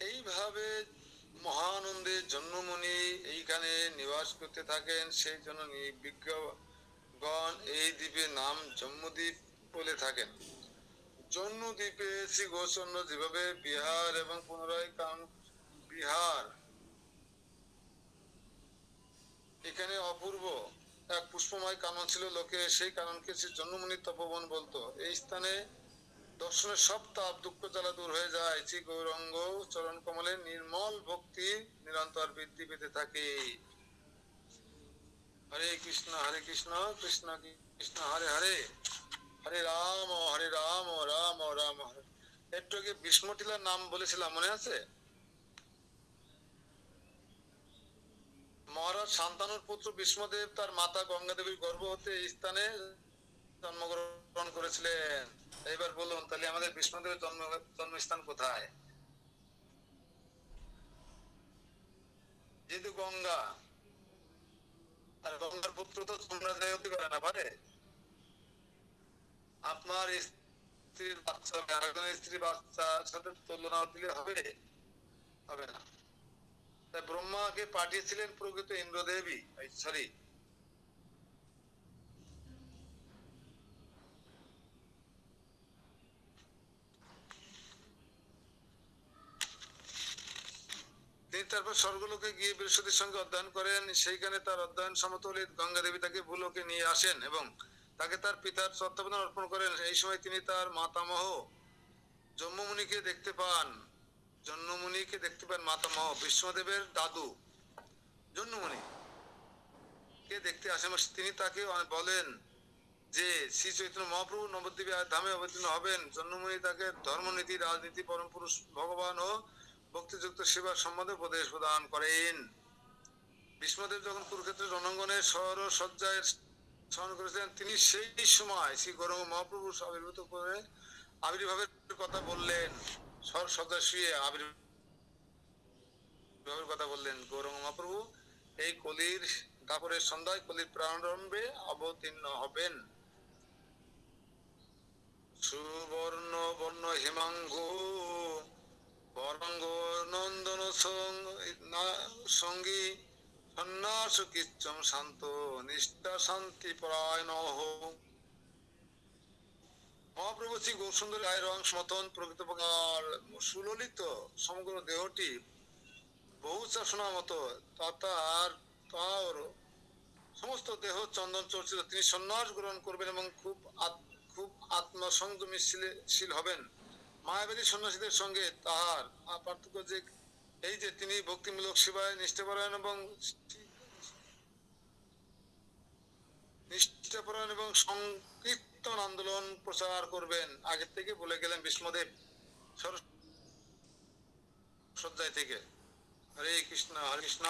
এইভাবে মহানন্দে জন্মমণি এইখানে নিবাস করতে থাকেন। সেই জন্য বিজ্ঞগণ এই দ্বীপের নাম জম্মুদ্বীপ বলে থাকেন। জম্মু দ্বীপে শ্রী গৌরচন্দ্র যেভাবে বিহার এবং পুনরায় বিহার, এখানে অপূর্ব এক পুষ্পময় কানন ছিল, লোকে সেই কাননকে শ্রী জন্মমণির তপবন বলতো। এই স্থানে দর্শনের সব তাপ দুঃখ জ্বালা দূর হয়ে যায়, শ্রী গৌরাঙ্গ চরণ কমলে নির্মল ভক্তি নিরন্তর বৃদ্ধি পেতে থাকে। হরে কৃষ্ণ কৃষ্ণ কৃষ্ণ হরে হরে, হরে রাম রাম রাম হরে। একটু আগে বিষ্ণুটিলার নাম বলেছিলাম মনে আছে? মহারাজ শান্তানুর পুত্র বিষ্ণুদেব তার মাতা গঙ্গা দেবীর গর্ভ হতে এই স্থানে জন্মগ্রহণ করেছিলেন। এবার বলুন তাহলে আমাদের বিষ্ণুদেবের জন্মস্থান কোথায়? যেহেতু গঙ্গা, আর গঙ্গার পুত্র তো তোমরা যাই হতে পারে না পারে। আপনার স্ত্রীর বাচ্চা আরেকজনের স্ত্রীর বাচ্চার সাথে তুলনা দিলে হবে? হবে না। তাই ব্রহ্মাকে পাঠিয়েছিলেন প্রকৃত ইন্দ্রদেবী, সরি তিনি তারপর স্বর্গলোকে গিয়ে বৃহস্পতির সঙ্গে অধ্যয়ন করেন। সেইখানে তার অধ্যয়ন সমতলে গঙ্গা দেবী তাকে ভূলোকে নিয়ে আসেন এবং তাকে তার পিতার তত্ত্বাবধান অর্পণ করেন। এই সময় তিনি তার মাতামহ জম্মুমুনিকে দেখতে পান। জন্মমুনিকে দেখতে পান মাতামহ বিষ্ণুদেবের দাদু জন্মমুনি কে দেখতে আসেন। তিনি তাকে বলেন যে শ্রী চৈতন্য মহাপ্রভু নবদ্বীপে ধামে অবতীর্ণ হবেন। জন্মমুনি তাকে ধর্মনীতি, রাজনীতি, পরম পুরুষ ভগবান ও ভক্তিযুক্ত সেবার সম্বন্ধে উপদেশ প্রদান করেন। বিষ্ণুদেব যখন কুরুক্ষেত্রের রণাঙ্গনে সজ্জায় স্মরণ করেছিলেন, তিনি সেই সময় শ্রী গৌরাঙ্গ মহাপ্রভু আবির্ভূত করে আবির্ভাবের কথা বললেন। সজ্জায় শুয়ে আবির্ভাবের কথা বললেন। গৌরাঙ্গ মহাপ্রভু এই কলির দাপরের সন্ধ্যায় কলির প্রারম্ভে অবতীর্ণ হবেন। সুবর্ণ বর্ণ হিমাঙ্গু বরঙ্গ নন্দন সঙ্গী সন্ন্যাস কিচ্ছম শান্ত নিষ্ঠা শান্তি পরায়ণ মহাপ্রভু শ্রী গৌরসুন্দর রায়ের অংশ মতন প্রকৃতপক্ষে সুললিত সমগ্র দেহটি বহু চাষনা মতো তার সমস্ত দেহ চন্দন চর্চিত। তিনি সন্ন্যাস গ্রহণ করবেন এবং খুব আত্মসংযমীশীল হবেন। মায়াবাদী সন্ন্যাসীদের সঙ্গে তাহার পার্থক্য যে এই যে তিনি ভক্তিমূলক সেবায় নিষ্ঠাপরায়ণ এবং সংকীর্তন আন্দোলন প্রচার করবেন। আগে থেকে বলে গেলেন বিষ্ণুদেব সজ্জায় থেকে। হরে কৃষ্ণ হরে কৃষ্ণ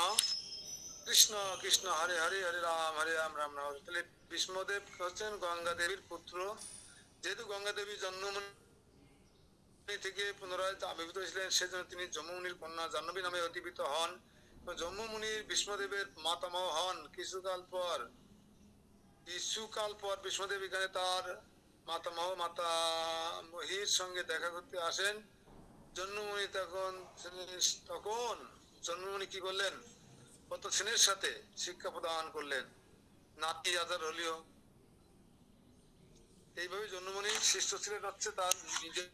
কৃষ্ণ কৃষ্ণ হরে হরে হরে রাম রাম রাম হরে। তাহলে বিষ্ণুদেব হচ্ছেন গঙ্গা দেবীর পুত্র। যেহেতু গঙ্গা দেবী জন্মমুনি থেকে পুনরায় আবির্ভূত হয়েছিলেন, সেজন্য তিনি জম্মুমুনির কন্যা জাহ্নবী নামে অতিবিত হন। জম্মুমুনির বিষ্ণুদেবের মাতামহ হন। কিছুকাল পর বিষ্ণুদেব এখানে তার মাতামহীর সঙ্গে দেখা করতে আসেন। জন্মমুনি তখন জন্মমুনি কি করলেন? কত সেনের সাথে শিক্ষা প্রদান করলেন। নাতি আজার হলিও এইভাবে জন্মমুনি শিষ্য ছিলেন হচ্ছে তার নিজের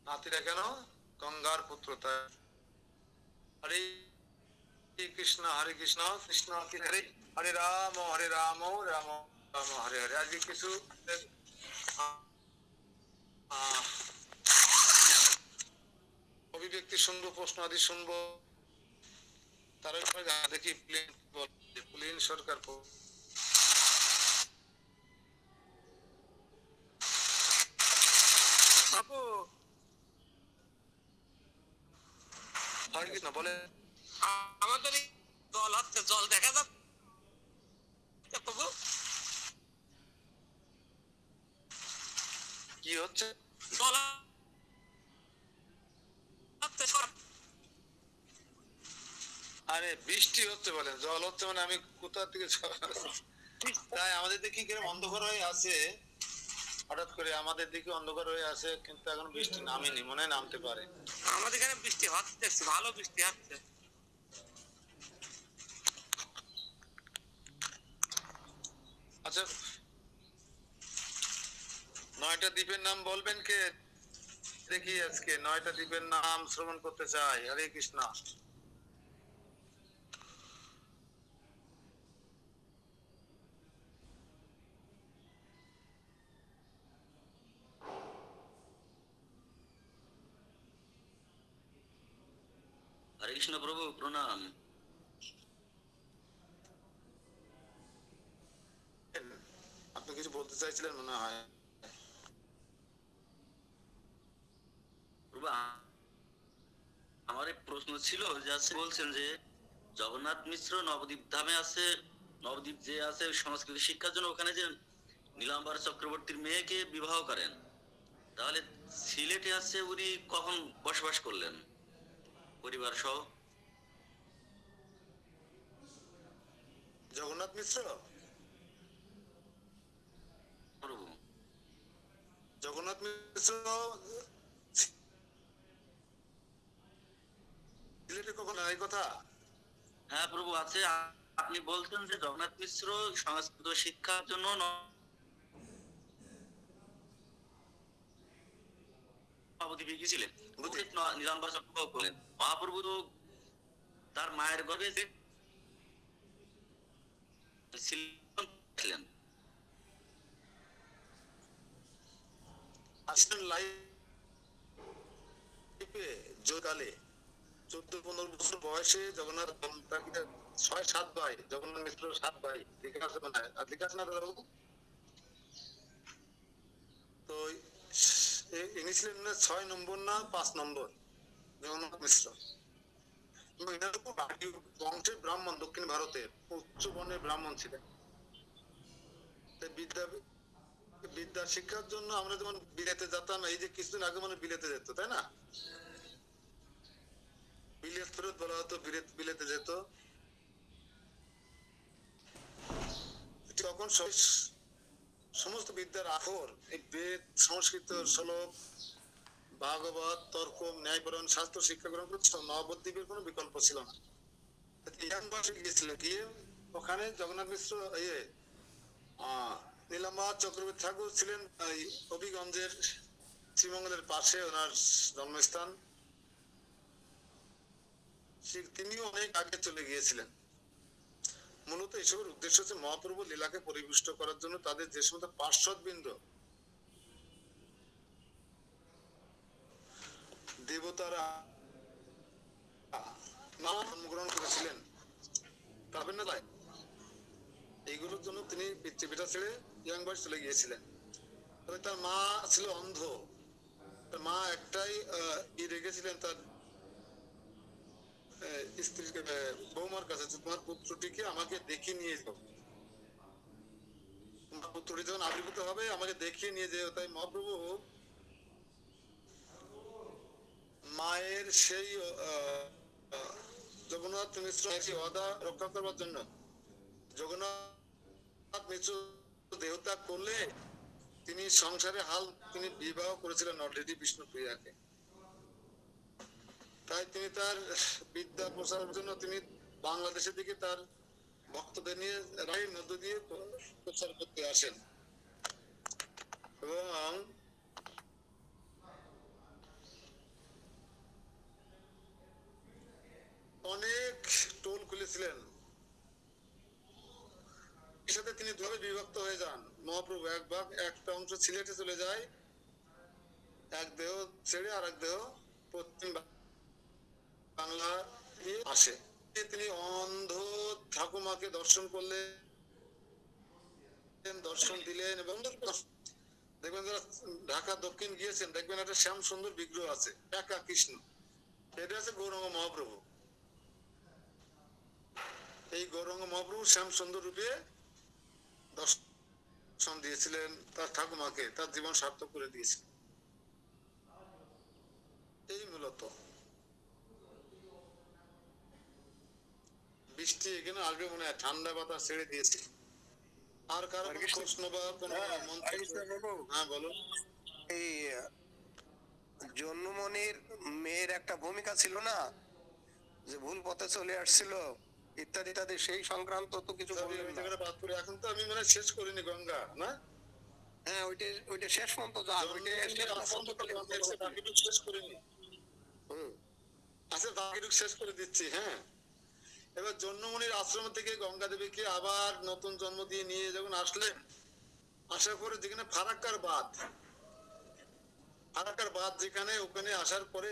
নাতিরা কেন? গঙ্গার পুত্র। তাই হরে কৃষ্ণ হরে কৃষ্ণ কৃষ্ণ হরে হরে রাম রাম রাম হরে হরে। আজকে কিছু অভিব্যক্তি শুনবো, প্রশ্ন আদি শুনবো। তার দেখি পুলিন সরকার হরে কৃষ্ণ বলে। আমাদের জল হচ্ছে, জল দেখা যাচ্ছে তবু কি হচ্ছে? জল হচ্ছে। আরে বৃষ্টি হচ্ছে বলেন, জল হচ্ছে মানে আমি কোথা থেকে তাই আমাদের দিকে কিরকম অন্ধকার হয়ে আছে, হঠাৎ করে আমাদের দিকে অন্ধকার হয়ে আছে, কিন্তু এখন বৃষ্টি নামেনি, মনে হয় নামতে পারে। আমাদের এখানে বৃষ্টি হচ্ছে, ভালো বৃষ্টি হচ্ছে। আচ্ছা, 9টা দ্বীপের নাম বলবেন কে? দেখি আজকে 9টা দ্বীপের নাম শ্রবণ করতে চাই। হরে কৃষ্ণ। হরে কৃষ্ণ প্রভু, প্রণাম। আপনি কিছু বলতে চাইছিলেন মনে হয়। প্রভু, আমার এক প্রশ্ন ছিল, যে বলছেন যে জগন্নাথ মিশ্র নবদ্বীপ ধামে আছে, নবদ্বীপ যে আছে সংস্কৃত শিক্ষার জন্য, ওখানে যে নীলাম্বর চক্রবর্তীর মেয়েকে বিবাহ করেন, তাহলে সিলেটে আছে উনি কখন বসবাস করলেন পরিবার সহ? জগন্নাথ মিশ্র, প্রভু জগন্নাথ মিশ্র সিলেটে কখন এই কথা? হ্যাঁ প্রভু আছে। আপনি বলছেন যে জগন্নাথ মিশ্র সংস্কৃত শিক্ষার জন্য নবদ্বীপে গিয়েছিলেন, নীলাম্বর চক্রবর্তী করলেন। মহাপ্রভু তো তার মায়ের গর্ভে যে ছিলেন। আসলেন লাইফে যোগালে 14-15 বছর বয়সে জগন্নাথ, তাকে 6-7 ভাই, জগন্নাথ মিশ্র 7 ভাই, লিখে আছে মনে হয়, আর লিখে আছে না দাদা? তো ইনি ছিলেন 6 নম্বর না 5 নম্বর জগন্নাথ মিশ্র। এবং এনার উপর বংশের ব্রাহ্মণ, দক্ষিণ ভারতের উচ্চ বর্ণের ব্রাহ্মণ ছিলেন। বিদ্যা বিদ্যা শিক্ষার জন্য আমরা যেমন বিলেতে যেতাম, এই যে কিছুদিন আগে মানে বিলেতে যেত, তাই না? বিলেত ফেরত বলা হতো, বিলেতে যেত। তখন সমস্ত বিদ্যার আখর, এই বেদ, সংস্কৃত শ্লোক, ভাগবত, তর্ক, ন্যায়পরায়ণ, শাস্ত্র শিক্ষা গ্রহণ করে নবদ্বীপের কোনো বিকল্প ছিল না। গিয়েছিল, গিয়ে ওখানে জগন্নাথ মিশ্র নীলাম্বর চক্রবর্তী ঠাকুর ছিলেন হবিগঞ্জের শ্রীমঙ্গলের পাশে ওনার জন্মস্থান। তিনিও অনেক আগে চলে গিয়েছিলেন। মূলত এসবের উদ্দেশ্য হচ্ছে মহাপ্রভু লীলাকে পরিপুষ্ট করার জন্য তাদের যে সমস্ত পার্শ্বদবৃন্দ দেবতারা নানা জন্মগ্রহণ করেছিলেন, পারবেন না তাই এইগুলোর জন্য তিনি পিতৃপিতা ছেড়ে ইয়াং বয়স চলে গিয়েছিলেন। তবে তার মা ছিল অন্ধ। তার মা একটাই রেখেছিলেন তার স্ত্রীকে, বৌমার কাছে, তোমার পুত্রটিকে আমাকে দেখিয়ে নিয়ে যাও, তোমার পুত্রটি যখন আবির্ভূত হবে আমাকে দেখিয়ে নিয়ে যেও। তাই মহাপ্রভু মায়ের সেই জগন্নাথ মিশ্র ওয়াদা রক্ষা করবার জন্য জগন্নাথ মিশ্র দেহত্যাগ করলে তিনি সংসারে হাল তিনি বিবাহ করেছিলেন অলরেডি বিষ্ণুপ্রিয়াকে। তাই তিনি তার বিদ্যা প্রসারের জন্য তিনি বাংলাদেশের দিকে তার ভক্তদের নিয়ে রায়ের মধ্য দিয়ে প্রচার করতে আসেন। এবং অনেক টোল খুলেছিলেন। সাথে তিনি দুভাবে বিভক্ত হয়ে যান। মহাপ্রভু এক ভাগ, একটা অংশ সিলেটে চলে যায়, এক দেহ ছেড়ে আর এক দেহ পশ্চিম বাংলা আসে। তিনি অন্ধ ঠাকুমাকে দর্শন করলেন, দর্শন দিলেন। এবং দেখবেন যারা ঢাকা দক্ষিণ গিয়েছেন দেখবেন একটা শ্যাম সুন্দর বিগ্রহ আছে, একা কৃষ্ণ, এটা আছে গৌরাঙ্গ মহাপ্রভু। এই গৌরাঙ্গ মহাপ্রভু শ্যাম সুন্দর রূপে দর্শন দিয়েছিলেন তার ঠাকুমাকে, তার জীবন সার্থক করে দিয়েছিলেন। এই মূলত বৃষ্টি এখানে আসবে মনে হয়, ঠান্ডা বাতাস ছেড়ে দিয়েছে। আর কারো প্রশ্ন বা কোনো মন্তব্য? হ্যাঁ বলো। এই জন্মমণির মেয়ের একটা ভূমিকা ছিল না, যে ভুল পথে চলে আসছিল ইত্যাদি ইত্যাদি, সেই সংক্রান্ত তো কিছু বললেন না। এখন তো আমি মানে শেষ করিনি গঙ্গা, না? হ্যাঁ, ওইটা শেষ পর্যন্ত যা, শেষ করিনি। আচ্ছা, বাকিটুকু শেষ করে দিচ্ছি। হ্যাঁ, এবার জন্মমণির আশ্রম থেকে গঙ্গা দেবীকে আবার নতুন জন্ম দিয়ে নিয়ে যখন আসলেন, আসার পরে যেখানে ফারাক্কার বাঁধ যেখানে, ওখানে আসার পরে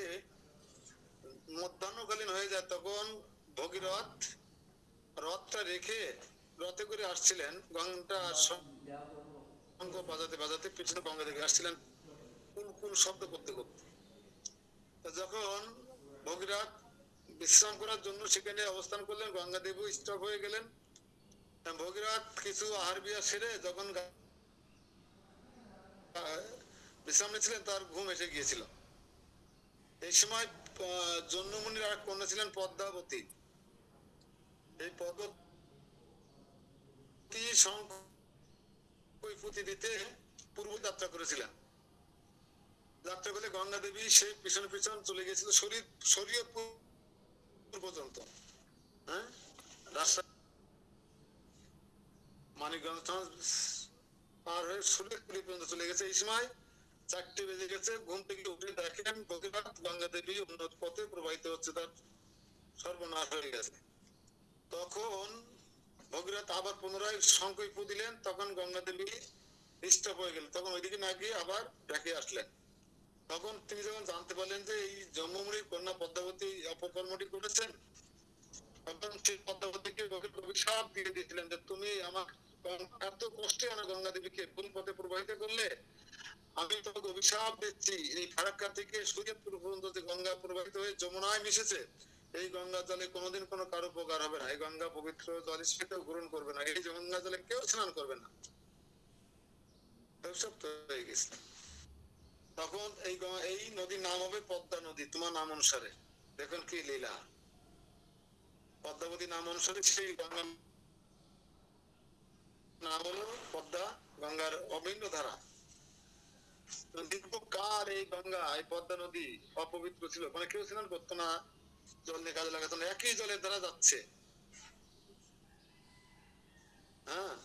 মধ্যাহ্নকালীন হয়ে যায়, তখন ভগীরথ রথটা রেখে রথে করে আসছিলেন, গঙ্গা শঙ্খ বাজাতে বাজাতে পিছনে গঙ্গা দেবী আসছিলেন কুল কুল শব্দ করতে করতে। যখন ভগীরথ বিশ্রাম করার জন্য সেখানে অবস্থান করলেন। গঙ্গা দেবী স্টপ হয়ে গেলেন। ভগীরথ কিছু আহার বিহার সেরে যখন বিশ্রাম নিচ্ছিলেন, তার ঘুম এসে গিয়েছিল। এই সময় জন্মমুনির আর কন্যা ছিলেন পদ্মাবতী। এই পদ্মাবতী পুঁতি দিতে পূর্ব যাত্রা করেছিলেন। যাত্রা করে গঙ্গা দেবী সেই পিছন পিছন চলে গেছিল শরীয়তপুর পর্যন্ত। হ্যাঁ, রাস্তা মানিকগঞ্জ পার হয়ে শরীয়তপুর পর্যন্ত চলে গেছে। এই সময় 4টে বেজে গেছে। ঘুম থেকে উঠে দেখেন ভগীরথ গঙ্গা দেবী অন্য পথে প্রবাহিত হচ্ছে, তার সর্বনাশ হয়ে গেছে। তখন ভগীরথ আবার পুনরায় শঙ্কই ফু দিলেন। তখন গঙ্গা দেবী স্টপ হয়ে গেল। তখন ওইদিকে না গিয়ে আবার ব্যাকে আসলেন। তখন তিনি যখন জানতে পারলেন যে এই জন্মমুনির কন্যা পদ্মাবতী অপকর্মটি করেছেন, তখন সেই পদ্মাবতীকে অভিশাপ দিয়ে দিয়েছিলেন যে তুমি আমার এত কষ্টে আনা গঙ্গা দেবীকে ভুল পথে প্রবাহিত করলে, আমি তোমাকে অভিশাপ দিচ্ছি, এই ফারাক্কা থেকে শরীয়তপুর পর্যন্ত যে গঙ্গা প্রবাহিত হয়ে যমুনায় মিশেছে, এই গঙ্গা জলে কোনোদিন কোনো কারো উপকার হবে না। এই গঙ্গা পবিত্র জল সেটাও গ্রহণ করবে না। এই গঙ্গা জলে কেউ স্নান করবে না। অভিশাপ তো হয়ে গেছে। তখন এই নদীর নাম হবে পদ্মা নদী, তোমার নাম অনুসারে। দেখুন কি লীলা। পদ্মাবতী নাম অনুসারে সেই গঙ্গার নাম হলো পদ্মা, গঙ্গার অভিন্ন ধারা। দীর্ঘকাল এই গঙ্গা, এই পদ্মা নদী অপবিত্র ছিল, মানে কেউ স্নান করতো না, জল নিয়ে কাজে লাগাতো না, একই জলের দ্বারা যাচ্ছে। হ্যাঁ,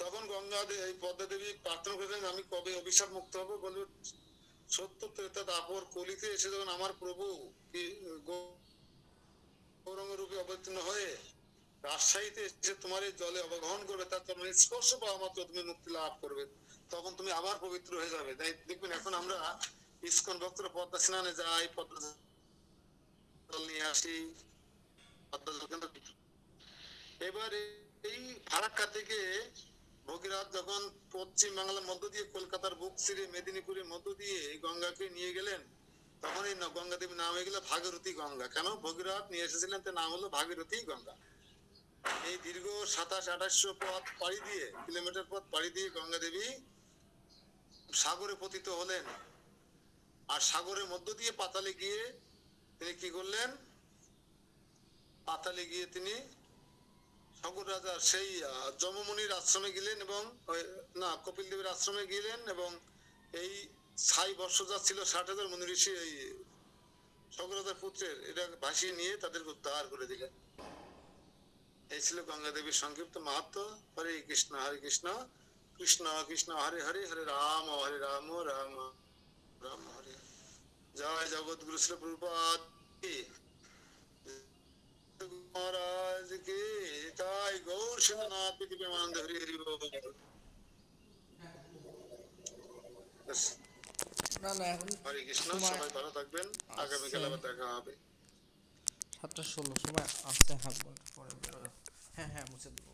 তখন গঙ্গা এই পদ্মা দেবী প্রার্থনা করেছেন, আমি কবে অভিশাপ মুক্ত হবো? বলল সত্য ত্রেতা দাপর কলিতে এসে যখন আমার প্রভু গৌরাঙ্গ রূপে অবতীর্ণ হয়ে রাজশাহীতে এসে তোমার এই জলে অবগাহন করবে, তার তোমার স্পর্শ পাওয়া মাত্র তুমি মুক্তি লাভ করবে, তখন তুমি আবার পবিত্র হয়ে যাবে। তাই দেখবেন এখন আমরা ইসকন ভক্তরা পদ্মা স্নানে যাই, পদ্মা জল নিয়ে আসি, পদ্মা জল। এবার এই ফারাক্কা থেকে ভগীরথ যখন পশ্চিম বাংলার মধ্য দিয়ে কলকাতার বুক চিরে মেদিনীপুরের মধ্য দিয়ে গঙ্গাকে নিয়ে গেলেন, তখন এই গঙ্গা দেবীর নাম হয়ে গেল ভাগীরথী গঙ্গা। কেন? ভগীরথ নিয়ে এসেছিলেন, তার নাম হলো ভাগীরথী গঙ্গা। এই দীর্ঘ 2700-2800 পথ পাড়ি দিয়ে, কিলোমিটার পথ পাড়ি দিয়ে গঙ্গা দেবী সাগরে পতিত হলেন। আর সাগরের মধ্য দিয়ে পাতালে গিয়ে তিনি কি করলেন? পাতালে গিয়ে তিনি শঙ্কর রাজা সেই যমমুনির আশ্রমে গেলেন, এবং না, কপিল দেবের আশ্রমে গেলেন, এবং এই ছাই বর্ষজা ছিল 60,000 মুনি ঋষি, এই শঙ্কর রাজার পুত্রের, এটা ভাসিয়ে নিয়ে তাদেরকে উদ্ধার করে দিলেন। এই ছিল গঙ্গা দেবীর সংক্ষিপ্ত মাহাত্ম। হরে কৃষ্ণ কৃষ্ণ কৃষ্ণ হরে হরে, হরে রাম রাম রাম হরে। জয় জগৎগুরু শ্রী প্রভুপাদ কি, মহারাজ কি তাই, গৌর শিবনাথ পৃথিবী আনন্দ, হরি হরি বল। না না, এখন হরে কৃষ্ণ, সময় সবাই ভালো থাকবেন, আগামীকাল আবার দেখা হবে। 7:16 সময় আসছে, হাফ ঘন্টা পরে বেরোয়। হ্যাঁ হ্যাঁ, মুছে দেবো।